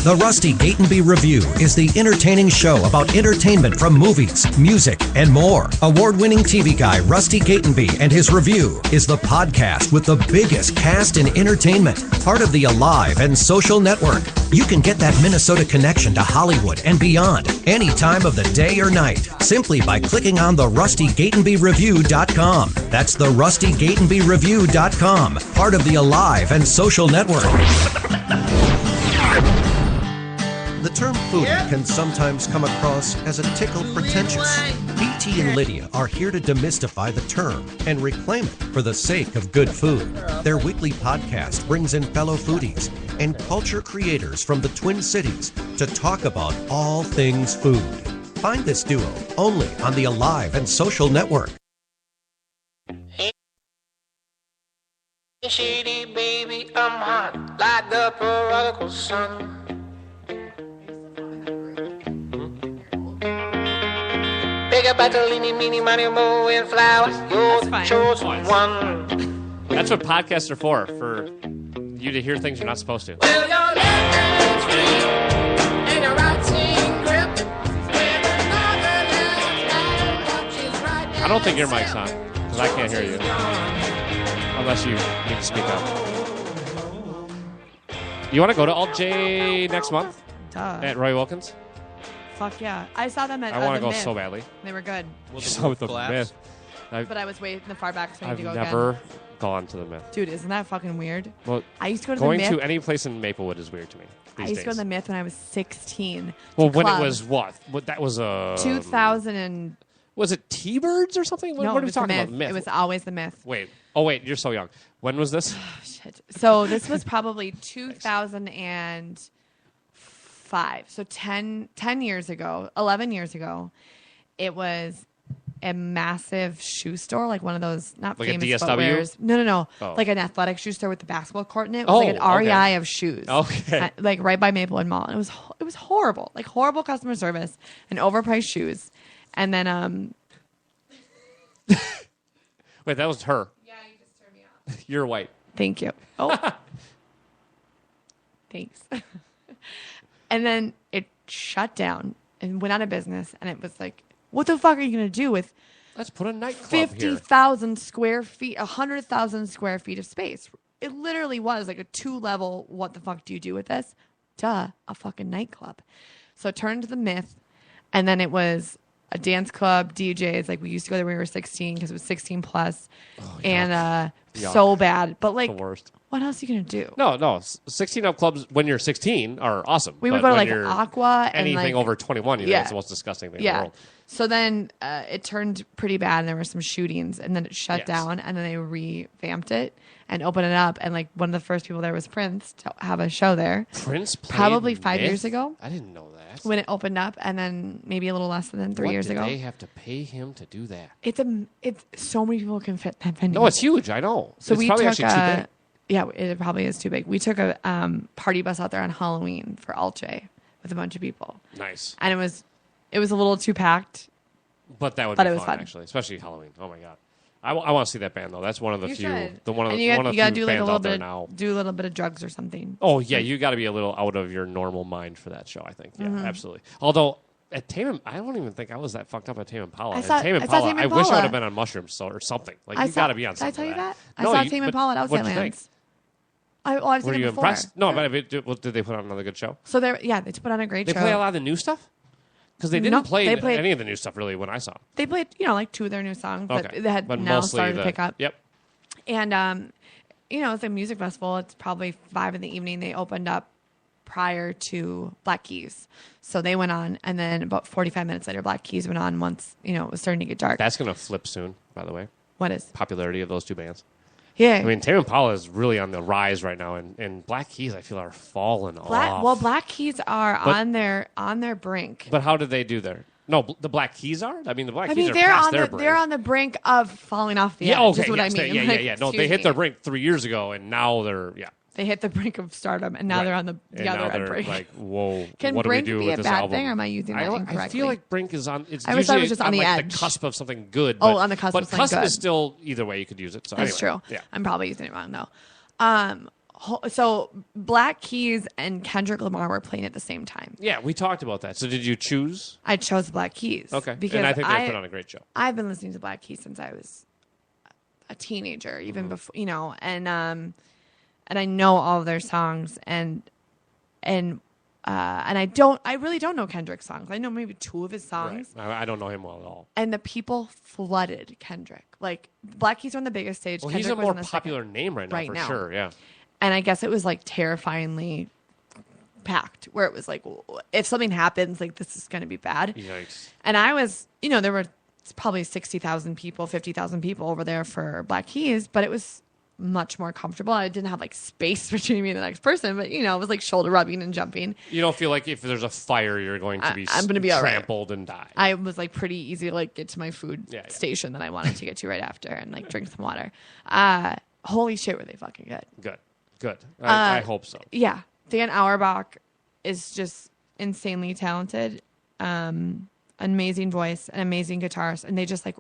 M: The Rusty Gatenby Review is the entertaining show about entertainment from movies, music, and more. Award-winning TV guy Rusty Gatenby and his review is the podcast with the biggest cast in entertainment, part of the Alive and Social Network. You can get that Minnesota connection to Hollywood and beyond any time of the day or night simply by clicking on the RustyGatenbyReview.com. That's the RustyGatenbyReview.com, part of the Alive and Social Network. The term foodie can sometimes come across as a tickle pretentious. BT and Lydia are here to demystify the term and reclaim it for the sake of good food. Their weekly podcast brings in fellow foodies and culture creators from the Twin Cities to talk about all things food. Find this duo only on the Alive and Social Network.
J: Hey, shady baby, I'm hot like the prodigal son. Big Bartolini, meeny, money, mo, and flowers. You're the chosen one.
B: That's what podcasts are for you to hear things you're not supposed to.
J: Well, your left hand's free, and your right hand grip.
B: I don't think your mic's on, because I can't hear you. Unless you need to speak up. You want to go to Alt J next month? At Roy Wilkins?
A: Fuck yeah. I saw them at
B: I want to go
A: Myth.
B: so badly.
A: They were good.
B: You saw with the Myth.
A: But I was way in the far back, so I need to go
B: I've never gone to the Myth.
A: Dude, isn't that fucking weird?
B: Well,
A: I used to go to the Myth.
B: Going to any place in Maplewood is weird to me.
A: I used to go to the Myth when I was 16.
B: Well, when it was what? That was a
A: 2000 and...
B: Was it T-Birds or something?
A: No,
B: what are we talking about? Myth.
A: It was always the Myth.
B: Wait. Oh, wait. You're so young. When was this?
A: Oh, shit. So this was probably 2005. So 10 years ago, 11 years ago, it was a massive shoe store, like one of those, not
B: like
A: famous
B: a DSW?
A: footwears. No.
B: Oh.
A: Like an athletic shoe store with the basketball court in it. It was like an REI of shoes.
B: Okay.
A: Like right by Maplewood Mall. And it was horrible. Like horrible customer service and overpriced shoes. And then
B: Wait, that was her.
A: Yeah, you just turned me off.
B: You're white.
A: Thank you. Oh. Thanks. And then it shut down and went out of business. And it was like, what the fuck are you going to do with
B: Let's put a nightclub
A: 50,000 square feet, 100,000 square feet of space? It literally was like a 2-level, what the fuck do you do with this? Duh, a fucking nightclub. So it turned to the Myth. And then it was a dance club, DJs. Like we used to go there when we were 16 because it was 16 plus. And so bad. But like,
B: the worst.
A: What else are you going to do?
B: No. 16 up clubs when you're 16 are awesome.
A: We would go to like Aqua and
B: anything
A: like,
B: over 21. You know, it's the most disgusting thing in the world.
A: So then it turned pretty bad and there were some shootings and then it shut down and then they revamped it and opened it up. And like one of the first people there was Prince to have a show there.
B: Prince played
A: probably 5
B: Myth?
A: years ago.
B: I didn't know that.
A: When it opened up and then maybe a little less than 3 years ago.
B: They have to pay him to do that?
A: It's so many people can fit that venue.
B: No, it's huge. I know.
A: So
B: it's probably actually too big.
A: Yeah, it probably is too big. We took a party bus out there on Halloween for Alt-J with a bunch of people.
B: Nice.
A: And it was a little too packed.
B: But that would be fun, actually, especially Halloween. Oh my god, I want to see that band though. That's one of the
A: You
B: few.
A: should.
B: One of the
A: you
B: few
A: gotta do like
B: bands
A: a
B: out there
A: little bit,
B: now.
A: do a little bit of drugs or something.
B: Oh yeah, you got to be a little out of your normal mind for that show. I think. Yeah, absolutely. Although at Tame, I don't even think I was that fucked up at Tame Impala.
A: I saw Tame
B: I wish I would have been on mushrooms or something. Like you got to be on something.
A: Did I tell you that? I
B: No,
A: saw Tame Impala at Outlandlands. I've seen
B: Were
A: it
B: you
A: before.
B: impressed? No, but did they put on another good show?
A: So they put on a great show.
B: They play a lot of the new stuff? Because they didn't play any of the new stuff really when I saw them.
A: They played, like 2 of their new songs that they had now started to pick up.
B: Yep.
A: And, it's a music festival. It's probably 5 in the evening. They opened up prior to Black Keys. So they went on, and then about 45 minutes later, Black Keys went on once, it was starting to get dark.
B: That's going to flip soon, by the way.
A: What is?
B: Popularity of those two bands.
A: Yeah.
B: I mean, Tame Impala is really on the rise right now, and Black Keys, I feel, are falling off.
A: Well, Black Keys are on their brink.
B: But how did they do there? No, the Black Keys are? I mean, the Black Keys are
A: they're
B: past their brink.
A: They're on the brink of falling off the edge,
B: okay,
A: is what I mean.
B: Yeah. No, they hit their brink 3 years ago, and now they're,
A: They hit the brink of stardom, and now they're on the other brink.
B: Like, whoa,
A: Can
B: what
A: Brink
B: do we do
A: be
B: with
A: a
B: this
A: bad
B: album?
A: thing, or am I using that incorrectly?
B: I feel like Brink is on. It's
A: I wish I
B: usually
A: was just on the
B: like
A: edge.
B: the cusp of something good.
A: On the cusp of something
B: cusp
A: good.
B: is still either way you could use it. So
A: That's
B: anyway,
A: true.
B: Yeah.
A: I'm probably using it wrong though. So Black Keys and Kendrick Lamar were playing at the same time.
B: Yeah, we talked about that. So did you choose?
A: I chose Black Keys.
B: Okay,
A: because
B: and I think they put on a great show.
A: I've been listening to Black Keys since I was a teenager, even before and I know all of their songs, and I really don't know Kendrick's songs. I know maybe 2 of his songs.
B: Right. I don't know him well at all.
A: And the people flooded Kendrick. Like Black Keys are on the biggest stage.
B: Well,
A: Kendrick
B: he's a more
A: was on the
B: popular name right now, for sure. Yeah.
A: And I guess it was like terrifyingly packed, where it was like, if something happens, like this is going to be bad.
B: Yikes.
A: And I was, there were probably 60,000 people, 50,000 people over there for Black Keys, but it was much more comfortable. I didn't have like space between me and the next person, but it was like shoulder rubbing and jumping.
B: You don't feel like if there's a fire, you're going to be trampled and die.
A: I was like pretty easy to like get to my food station that I wanted to get to right after and like drink some water. Holy shit, were they fucking good.
B: Good. I hope so.
A: Yeah. Dan Auerbach is just insanely talented. Amazing voice, an amazing guitarist. And they just like,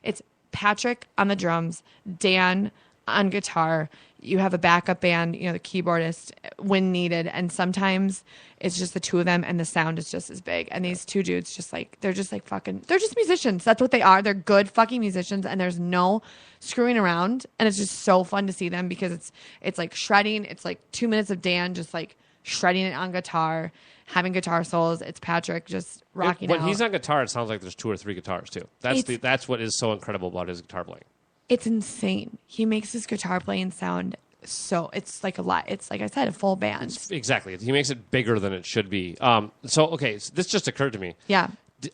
A: it's Patrick on the drums, Dan on guitar. You have a backup band, the keyboardist when needed. And sometimes it's just the 2 of them and the sound is just as big. And these 2 dudes they're just musicians. That's what they are. They're good fucking musicians, and there's no screwing around. And it's just so fun to see them because it's like shredding. It's like 2 minutes of Dan just like shredding it on guitar, having guitar solos. It's Patrick just rocking out.
B: When he's on guitar, it sounds like there's 2 or 3 guitars too. That's what is so incredible about his guitar playing.
A: It's insane. He makes his guitar playing sound it's like a lot. It's like I said, a full band.
B: Exactly. He makes it bigger than it should be. So this just occurred to me.
A: Yeah.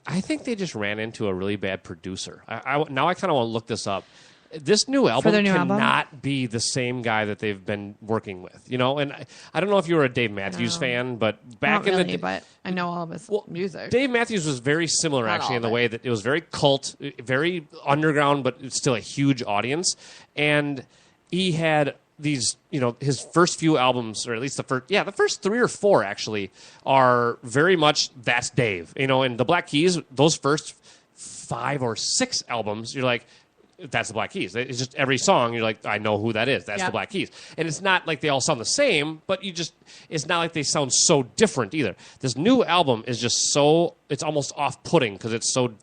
B: I think they just ran into a really bad producer. Now I kind of want to look this up. This new album cannot be the same guy that they've been working with, And I don't know if you were a Dave Matthews fan, but back in the day,
A: but I know all of his music.
B: Dave Matthews was very similar, actually, in the way that it was very cult, very underground, but still a huge audience. And he had these, his first few albums, or at least the first 3 or 4 actually are very much that's Dave. And the Black Keys, those first 5 or 6 albums, you're like, that's the Black Keys. It's just every song, you're like, I know who that is. That's the Black Keys. And it's not like they all sound the same, but it's not like they sound so different either. This new album is just it's almost off-putting because it's so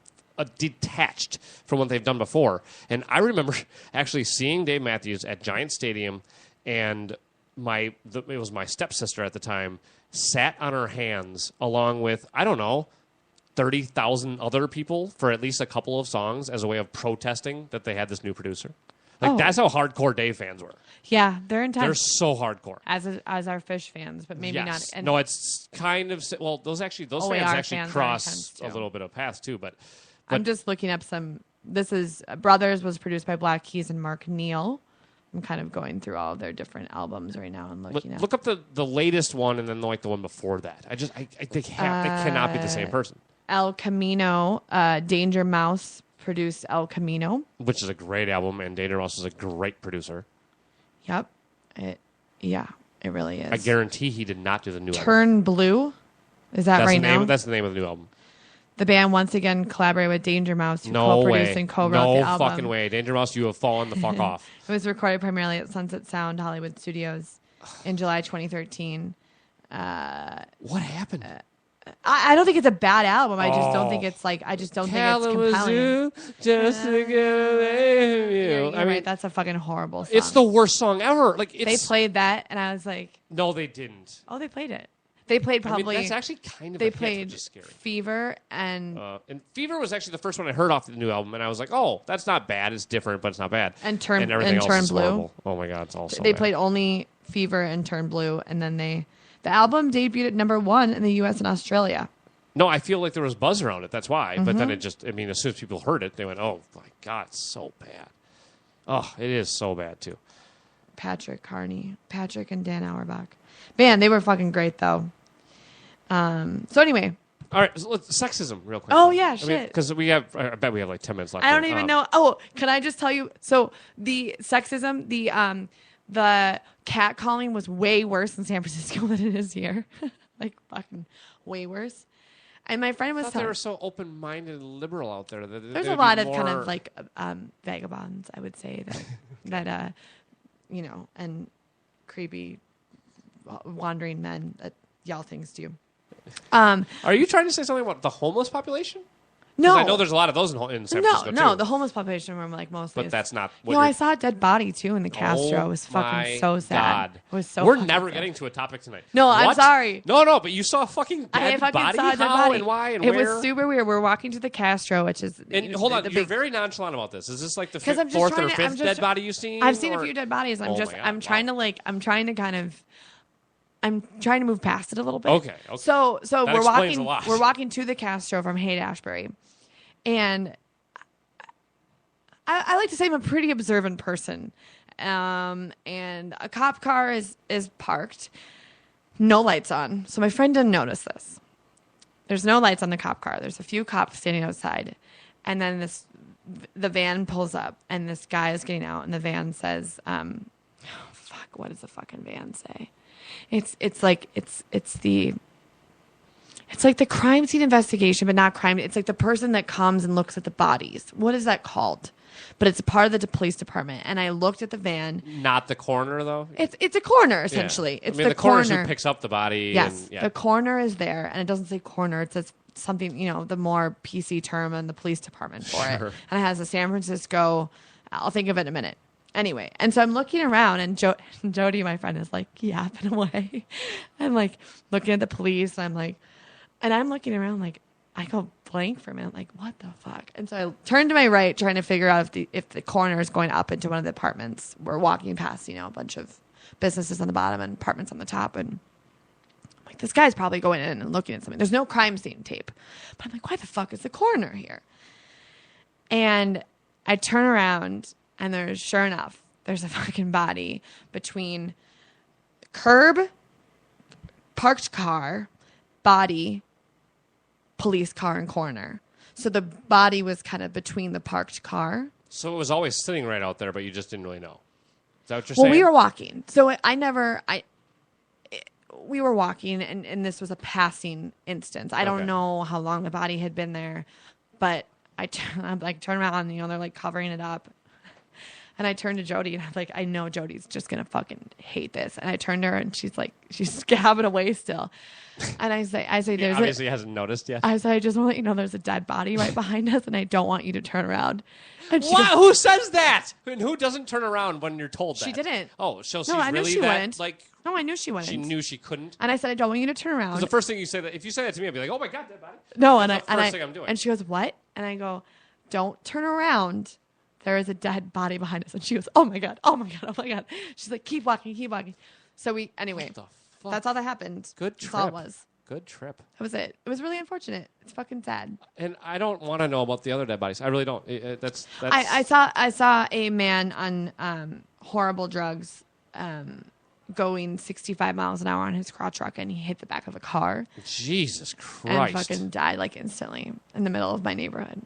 B: detached from what they've done before. And I remember actually seeing Dave Matthews at Giant Stadium, and it was my stepsister at the time, sat on her hands along with, I don't know, 30,000 other people for at least a couple of songs as a way of protesting that they had this new producer. That's how hardcore Dave fans were.
A: Yeah, they're intense.
B: They're so hardcore.
A: As our Fish fans, but maybe not.
B: And no, it's kind of those fans cross a little bit of paths too. But
A: I'm just looking up some. This is Brothers was produced by Black Keys and Mark Neal. I'm kind of going through all of their different albums right now and looking at.
B: Look up the latest one and then the one before that. They cannot be the same person.
A: El Camino, Danger Mouse produced El Camino,
B: which is a great album, and Danger Mouse is a great producer.
A: Yep, it really is.
B: I guarantee he did not do the new album.
A: Turn Blue, is that right now?
B: That's the name of the new album.
A: The band once again collaborated with Danger Mouse, who co-produced and co-wrote the album.
B: No fucking way. Danger Mouse, you have fallen the fuck off.
A: It was recorded primarily at Sunset Sound Hollywood Studios in July 2013.
B: What happened?
A: I don't think it's a bad album. I just don't think it's like. I just don't think it's compelling.
B: Just to get away from you.
A: Yeah, right. That's a fucking horrible song.
B: It's the worst song ever.
A: They played that, and I was like,
B: no, they didn't.
A: Oh, they played it. They played probably.
B: That's actually kind of.
A: They played Fever and
B: Fever was actually the first one I heard off the new album, and I was like, oh, that's not bad. It's different, but it's not bad.
A: And Turn
B: everything else
A: Turn
B: is
A: Blue.
B: Horrible. Oh my god, it's all so
A: They
B: bad.
A: played only Fever and Turn Blue, and then the album debuted at #1 in the U.S. and Australia.
B: No, I feel like there was buzz around it. That's why. Mm-hmm. But then as soon as people heard it, they went, oh, my God, it's so bad. Oh, it is so bad, too.
A: Patrick and Dan Auerbach. Man, they were fucking great, though. So anyway.
B: All right, so sexism real quick.
A: Oh, yeah, shit.
B: Because I bet we have like 10 minutes left.
A: I don't even know. Oh, can I just tell you? So the sexism, the catcalling was way worse in San Francisco than it is here. Like fucking way worse. And my friend was
B: I thought they were so open-minded and liberal out there.
A: There's a lot of kind of like vagabonds, I would say, that you know, and creepy wandering men that yell things to you.
B: Are you trying to say something about the homeless population?
A: No,
B: I know there's a lot of those in San Francisco,
A: No,
B: too.
A: the homeless population were like mostly.
B: But that's not what
A: I saw a dead body, too, in the Castro. It was fucking so sad.
B: God.
A: It was so
B: We're
A: fucking
B: never
A: sad.
B: getting to a topic tonight.
A: No,
B: what?
A: I'm sorry.
B: No, but you saw a fucking dead body?
A: Saw a dead
B: How
A: body.
B: and why and
A: it
B: where?
A: It was super weird. We're walking to the Castro, which is...
B: And hold on, you're very nonchalant about this. Is this like the fourth or fifth dead body you've seen?
A: I've seen a few dead bodies. I'm trying to move past it a little bit.
B: Okay.
A: So
B: That
A: we're walking to the Castro from Haight-Ashbury. And I like to say I'm a pretty observant person. And a cop car is parked. No lights on. So my friend didn't notice this. There's no lights on the cop car. There's a few cops standing outside. And then the van pulls up. And this guy is getting out. And the van says, what does the fucking van say? It's like the crime scene investigation, but not crime. It's like the person that comes and looks at the bodies. What is that called? But it's a part of the police department. And I looked at the van.
B: Not the coroner, though?
A: It's a coroner, essentially.
B: Yeah.
A: It's
B: the coroner who picks up the body.
A: Yes, the coroner is there. And it doesn't say coroner. It says something, the more PC term in the police department for it. And it has a San Francisco. I'll think of it in a minute. Anyway, and so I'm looking around, and Jody, my friend, is like yapping away. I'm like looking at the police. I'm looking around like I go blank for a minute, like what the fuck? And so I turned to my right, trying to figure out if the coroner is going up into one of the apartments. We're walking past, a bunch of businesses on the bottom and apartments on the top, and I'm like, this guy's probably going in and looking at something. There's no crime scene tape, but I'm like, why the fuck is the coroner here? And I turn around. And sure enough, there's a fucking body between curb, parked car, body, police car, and coroner. So the body was kind of between the parked car.
B: So it was always sitting right out there, but you just didn't really know. Is that what you're saying?
A: Well, we were walking. So we were walking, and this was a passing instance. I don't know how long the body had been there, but I'm like, turn around, they're like covering it up. And I turned to Jody, and I'm like, I know Jody's just going to fucking hate this. And I turned to her, and she's gabbing away still. And I say, there's
B: obviously hasn't noticed yet.
A: I said, I just want to let you know there's a dead body right behind us, and I don't want you to turn around. And
B: what? Who says that? And who doesn't turn around when you're told that?
A: She didn't.
B: Oh, so she's
A: I knew
B: really
A: she
B: that,
A: wouldn't.
B: like...
A: No, I knew she wouldn't.
B: She knew she couldn't?
A: And I said, I don't want you to turn around.
B: Because the first thing you say, if you say that to me, I'd be like, oh my God, dead body.
A: No,
B: That's the first thing I'm doing.
A: And she goes, what? And I go, don't turn around. There is a dead body behind us. And she goes, oh my God. She's like, keep walking. So anyway, that's all that happened.
B: Good trip.
A: That's all it was.
B: Good trip.
A: That was it. It was really unfortunate. It's fucking sad.
B: And I don't want to know about the other dead bodies. I really don't. That's.
A: I saw a man on horrible drugs going 65 miles an hour on his crotch rocket, and he hit the back of a car.
B: Jesus Christ.
A: And fucking died like instantly in the middle of my neighborhood.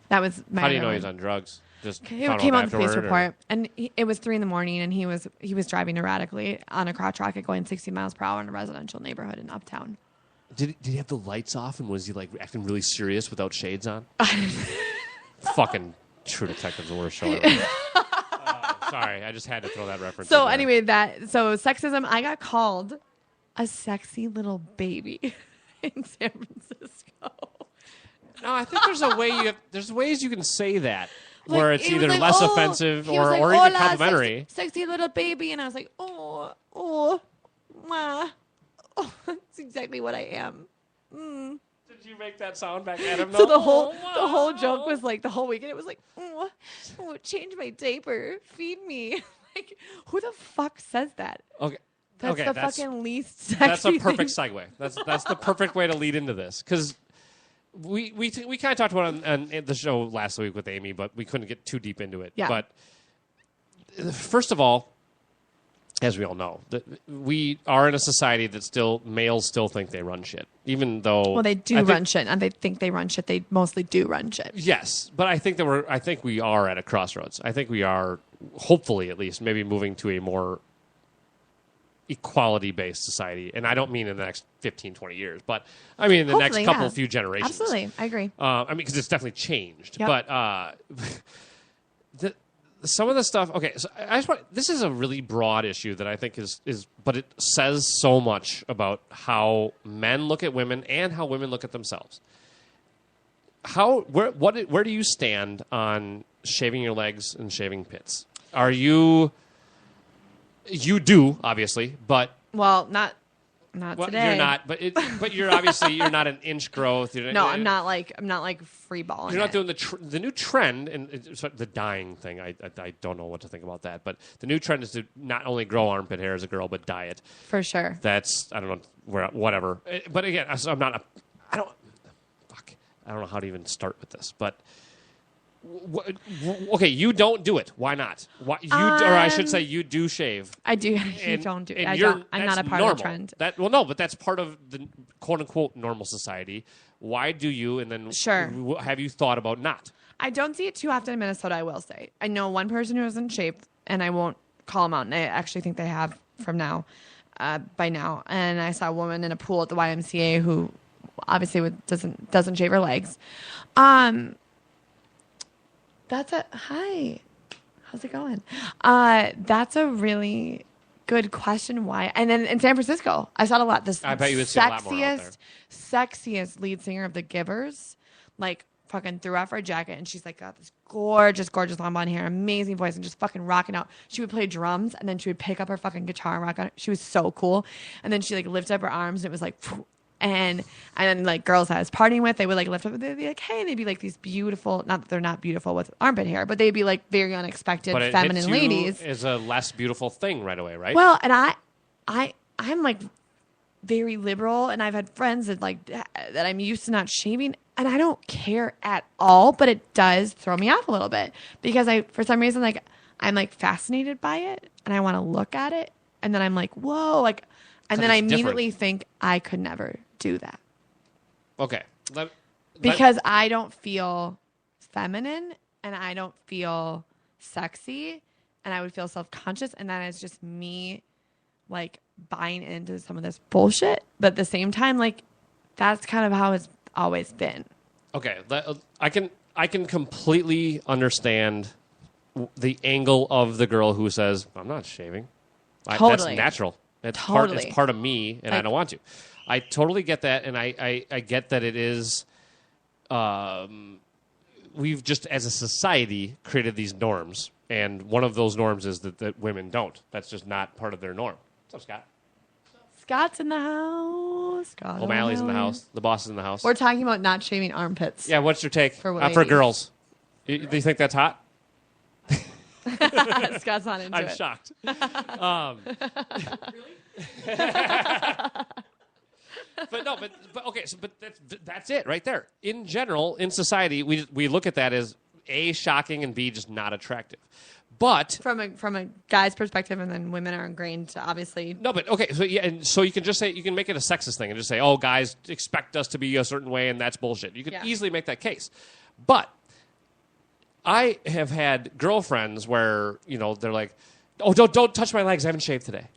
A: That was my
B: How do you know he's on drugs? Just
A: it came out in the police report, and it was 3 a.m, and he was driving erratically on a crotch rocket going 60 miles per hour in a residential neighborhood in Uptown.
B: Did he have the lights off, and was he like acting really serious without shades on? Fucking True Detective's the worst show ever. Sorry, I just had to throw that reference.
A: So anyway, sexism. I got called a sexy little baby in San Francisco.
B: No, I think there's a way there's ways you can say that where
A: like,
B: it's either less offensive or
A: like,
B: even complimentary.
A: Sexy little baby, and I was like, oh, ma. Oh, that's exactly what I am. Mm.
B: Did you make that sound back at him?
A: So the whole joke was like the whole weekend. It was like, change my diaper, feed me. Like, who the fuck says that?
B: Okay.
A: That's the fucking least sexy
B: That's a perfect
A: thing.
B: segue. That's the perfect way to lead into this because we kind of talked about it on the show last week with Amy, but we couldn't get too deep into it.
A: Yeah.
B: But first of all, as we all know, we are in a society that males still think they run shit, even though
A: they do run shit, and they think they run shit. They mostly do run shit.
B: Yes, but I think we are at a crossroads. I think we are hopefully at least, maybe moving to a more equality-based society. And I don't mean in the next 15, 20 years, but I mean in the next couple few generations.
A: Absolutely. I agree.
B: I mean, because it's definitely changed.
A: Yep.
B: But some of the stuff, okay, so this is a really broad issue that I think is, but it says so much about how men look at women and how women look at themselves. Where do you stand on shaving your legs and shaving pits? Are you do, obviously, but
A: well, not today.
B: You're not, but you're obviously you're not an inch growth.
A: I'm not like free balling.
B: You're not doing the new trend and the dyeing thing. I don't know what to think about that, but the new trend is to not only grow armpit hair as a girl, but dye it.
A: For sure.
B: That's I don't know whatever. But again, I'm not. I don't know how to even start with this, but. Okay, you don't do it. Why not? Or I should say, you do shave.
A: I do. You don't do it. I'm not a part of the trend.
B: No, but that's part of the quote unquote normal society. Why do you? And then have you thought about not?
A: I don't see it too often in Minnesota. I will say. I know one person who isn't shaved, and I won't call them out. And I actually think they have by now. And I saw a woman in a pool at the YMCA who obviously doesn't shave her legs. Hi. How's it going? That's a really good question. Why? And then in San Francisco, I saw it a lot. I bet you would see a lot more out there. Sexiest lead singer of the Givers, like fucking threw off her jacket, and she's like got this gorgeous long blonde hair, amazing voice, and just fucking rocking out. She would play drums, and then she would pick up her fucking guitar and rock out. She was so cool. And then she like lifted up her arms, and it was like. And then like girls I was partying with, they would like lift up, they'd be like, hey, and they'd be like these beautiful, not that they're not beautiful with armpit hair, but they'd be like very unexpected feminine ladies.
B: Is a less beautiful thing right away, right?
A: Well, and I'm like very liberal, and I've had friends that I'm used to not shaving, and I don't care at all, but it does throw me off a little bit because for some reason like I'm like fascinated by it, and I want to look at it, and then I'm like, whoa, like, and then I immediately think I could never do that.
B: Okay.
A: Because I don't feel feminine, and I don't feel sexy, and I would feel self-conscious, and that is just me like buying into some of this bullshit. But at the same time, like that's kind of how it's always been.
B: Okay. I can completely understand the angle of the girl who says, I'm not shaving. That's natural. It's part of me, and I don't want to. I totally get that, and I get that it is. We've just, as a society, created these norms, and one of those norms is that women don't. That's just not part of their norm. What's up, Scott?
A: Scott's in the house. Scott
B: O'Malley's in the house. The boss is in the house.
A: We're talking about not shaving armpits.
B: Yeah, what's your take for girls? Do you think that's hot?
A: Scott's not into it.
B: I'm shocked. But okay. So, but that's it right there. In general, in society, we look at that as A, shocking, and B, just not attractive. But
A: from a guy's perspective, and then women are ingrained to obviously.
B: No, but okay. So yeah, and so you can just say, you can make it a sexist thing and just say, oh, guys expect us to be a certain way, and that's bullshit. You could easily make that case, but. I have had girlfriends where, they're like, oh, don't touch my legs. I haven't shaved today.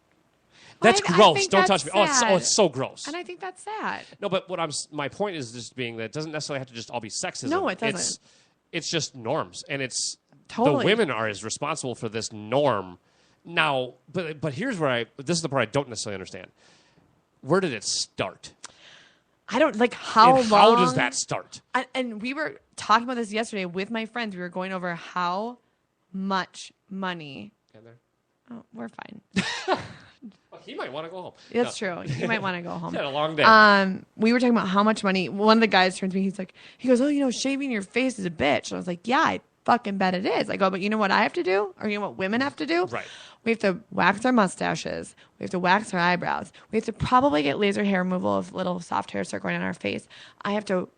B: That's gross. Don't touch me. Oh, it's so gross.
A: And I think that's sad.
B: No, but my point is just being that it doesn't necessarily have to just all be sexism.
A: No, it doesn't.
B: It's just norms, and it's
A: totally.
B: The women are as responsible for this norm. Now, but here's where this is the part I don't necessarily understand. Where did it start?
A: I don't like how long.
B: How does that start?
A: And we were talking about this yesterday with my friends. We were going over how much money. Oh, we're fine.
B: Well, he might want to go home.
A: That's true. He might want to go home.
B: He's had a long day.
A: We were talking about how much money. One of the guys turns to me. He goes, oh, shaving your face is a bitch. And I was like, yeah, I fucking bet it is. I go, but you know what I have to do? Or you know what women have to do?
B: Right.
A: We have to wax our mustaches. We have to wax our eyebrows. We have to probably get laser hair removal if little soft hairs start growing on our face. I have to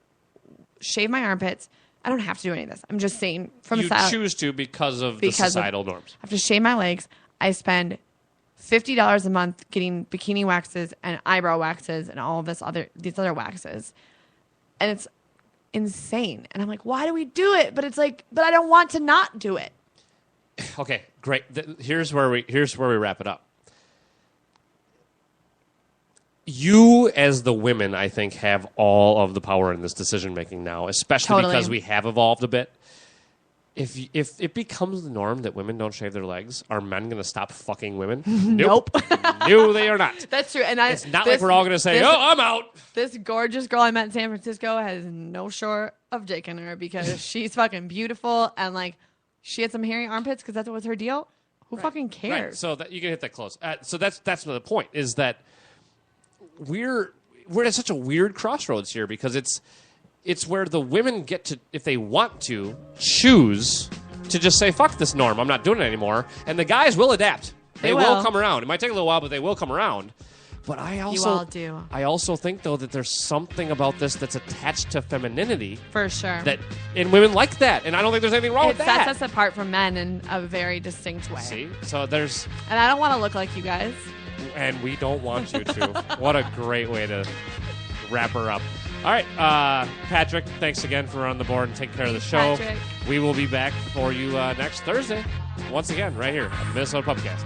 A: shave my armpits. I don't have to do any of this. I'm just saying from
B: you choose to because of the societal norms.
A: I have to shave my legs. I spend $50 a month getting bikini waxes and eyebrow waxes and all of these other waxes. And it's insane. And I'm like, why do we do it? But it's like, but I don't want to not do it.
B: okay, great. Here's where we wrap it up. You, as the women, I think, have all of the power in this decision making now, especially because we have evolved a bit. If it becomes the norm that women don't shave their legs, are men going to stop fucking women?
A: Nope.
B: No, they are not.
A: That's true. And
B: it's not like we're all going to say, I'm out.
A: This gorgeous girl I met in San Francisco has no short of dick in her because she's fucking beautiful and like she had some hairy armpits because that was her deal. Who fucking cares?
B: Right. So that you can hit that close. So that's the point is that we're at such a weird crossroads here because it's where the women get to, if they want to, choose to just say, fuck this norm, I'm not doing it anymore. And the guys will adapt. They will come around. It might take a little while, but they will come around. But I also think, though, that there's something about this that's attached to femininity.
A: For sure.
B: And women like that. And I don't think there's anything wrong with that.
A: It sets us apart from men in a very distinct way.
B: See? So there's...
A: And I don't want to look like you guys.
B: And we don't want you to. What a great way to wrap her up. All right, Patrick, thanks again for on the board and taking care of the show.
A: Patrick.
B: We will be back for you next Thursday, once again, right here on the Minnesota Pubcast.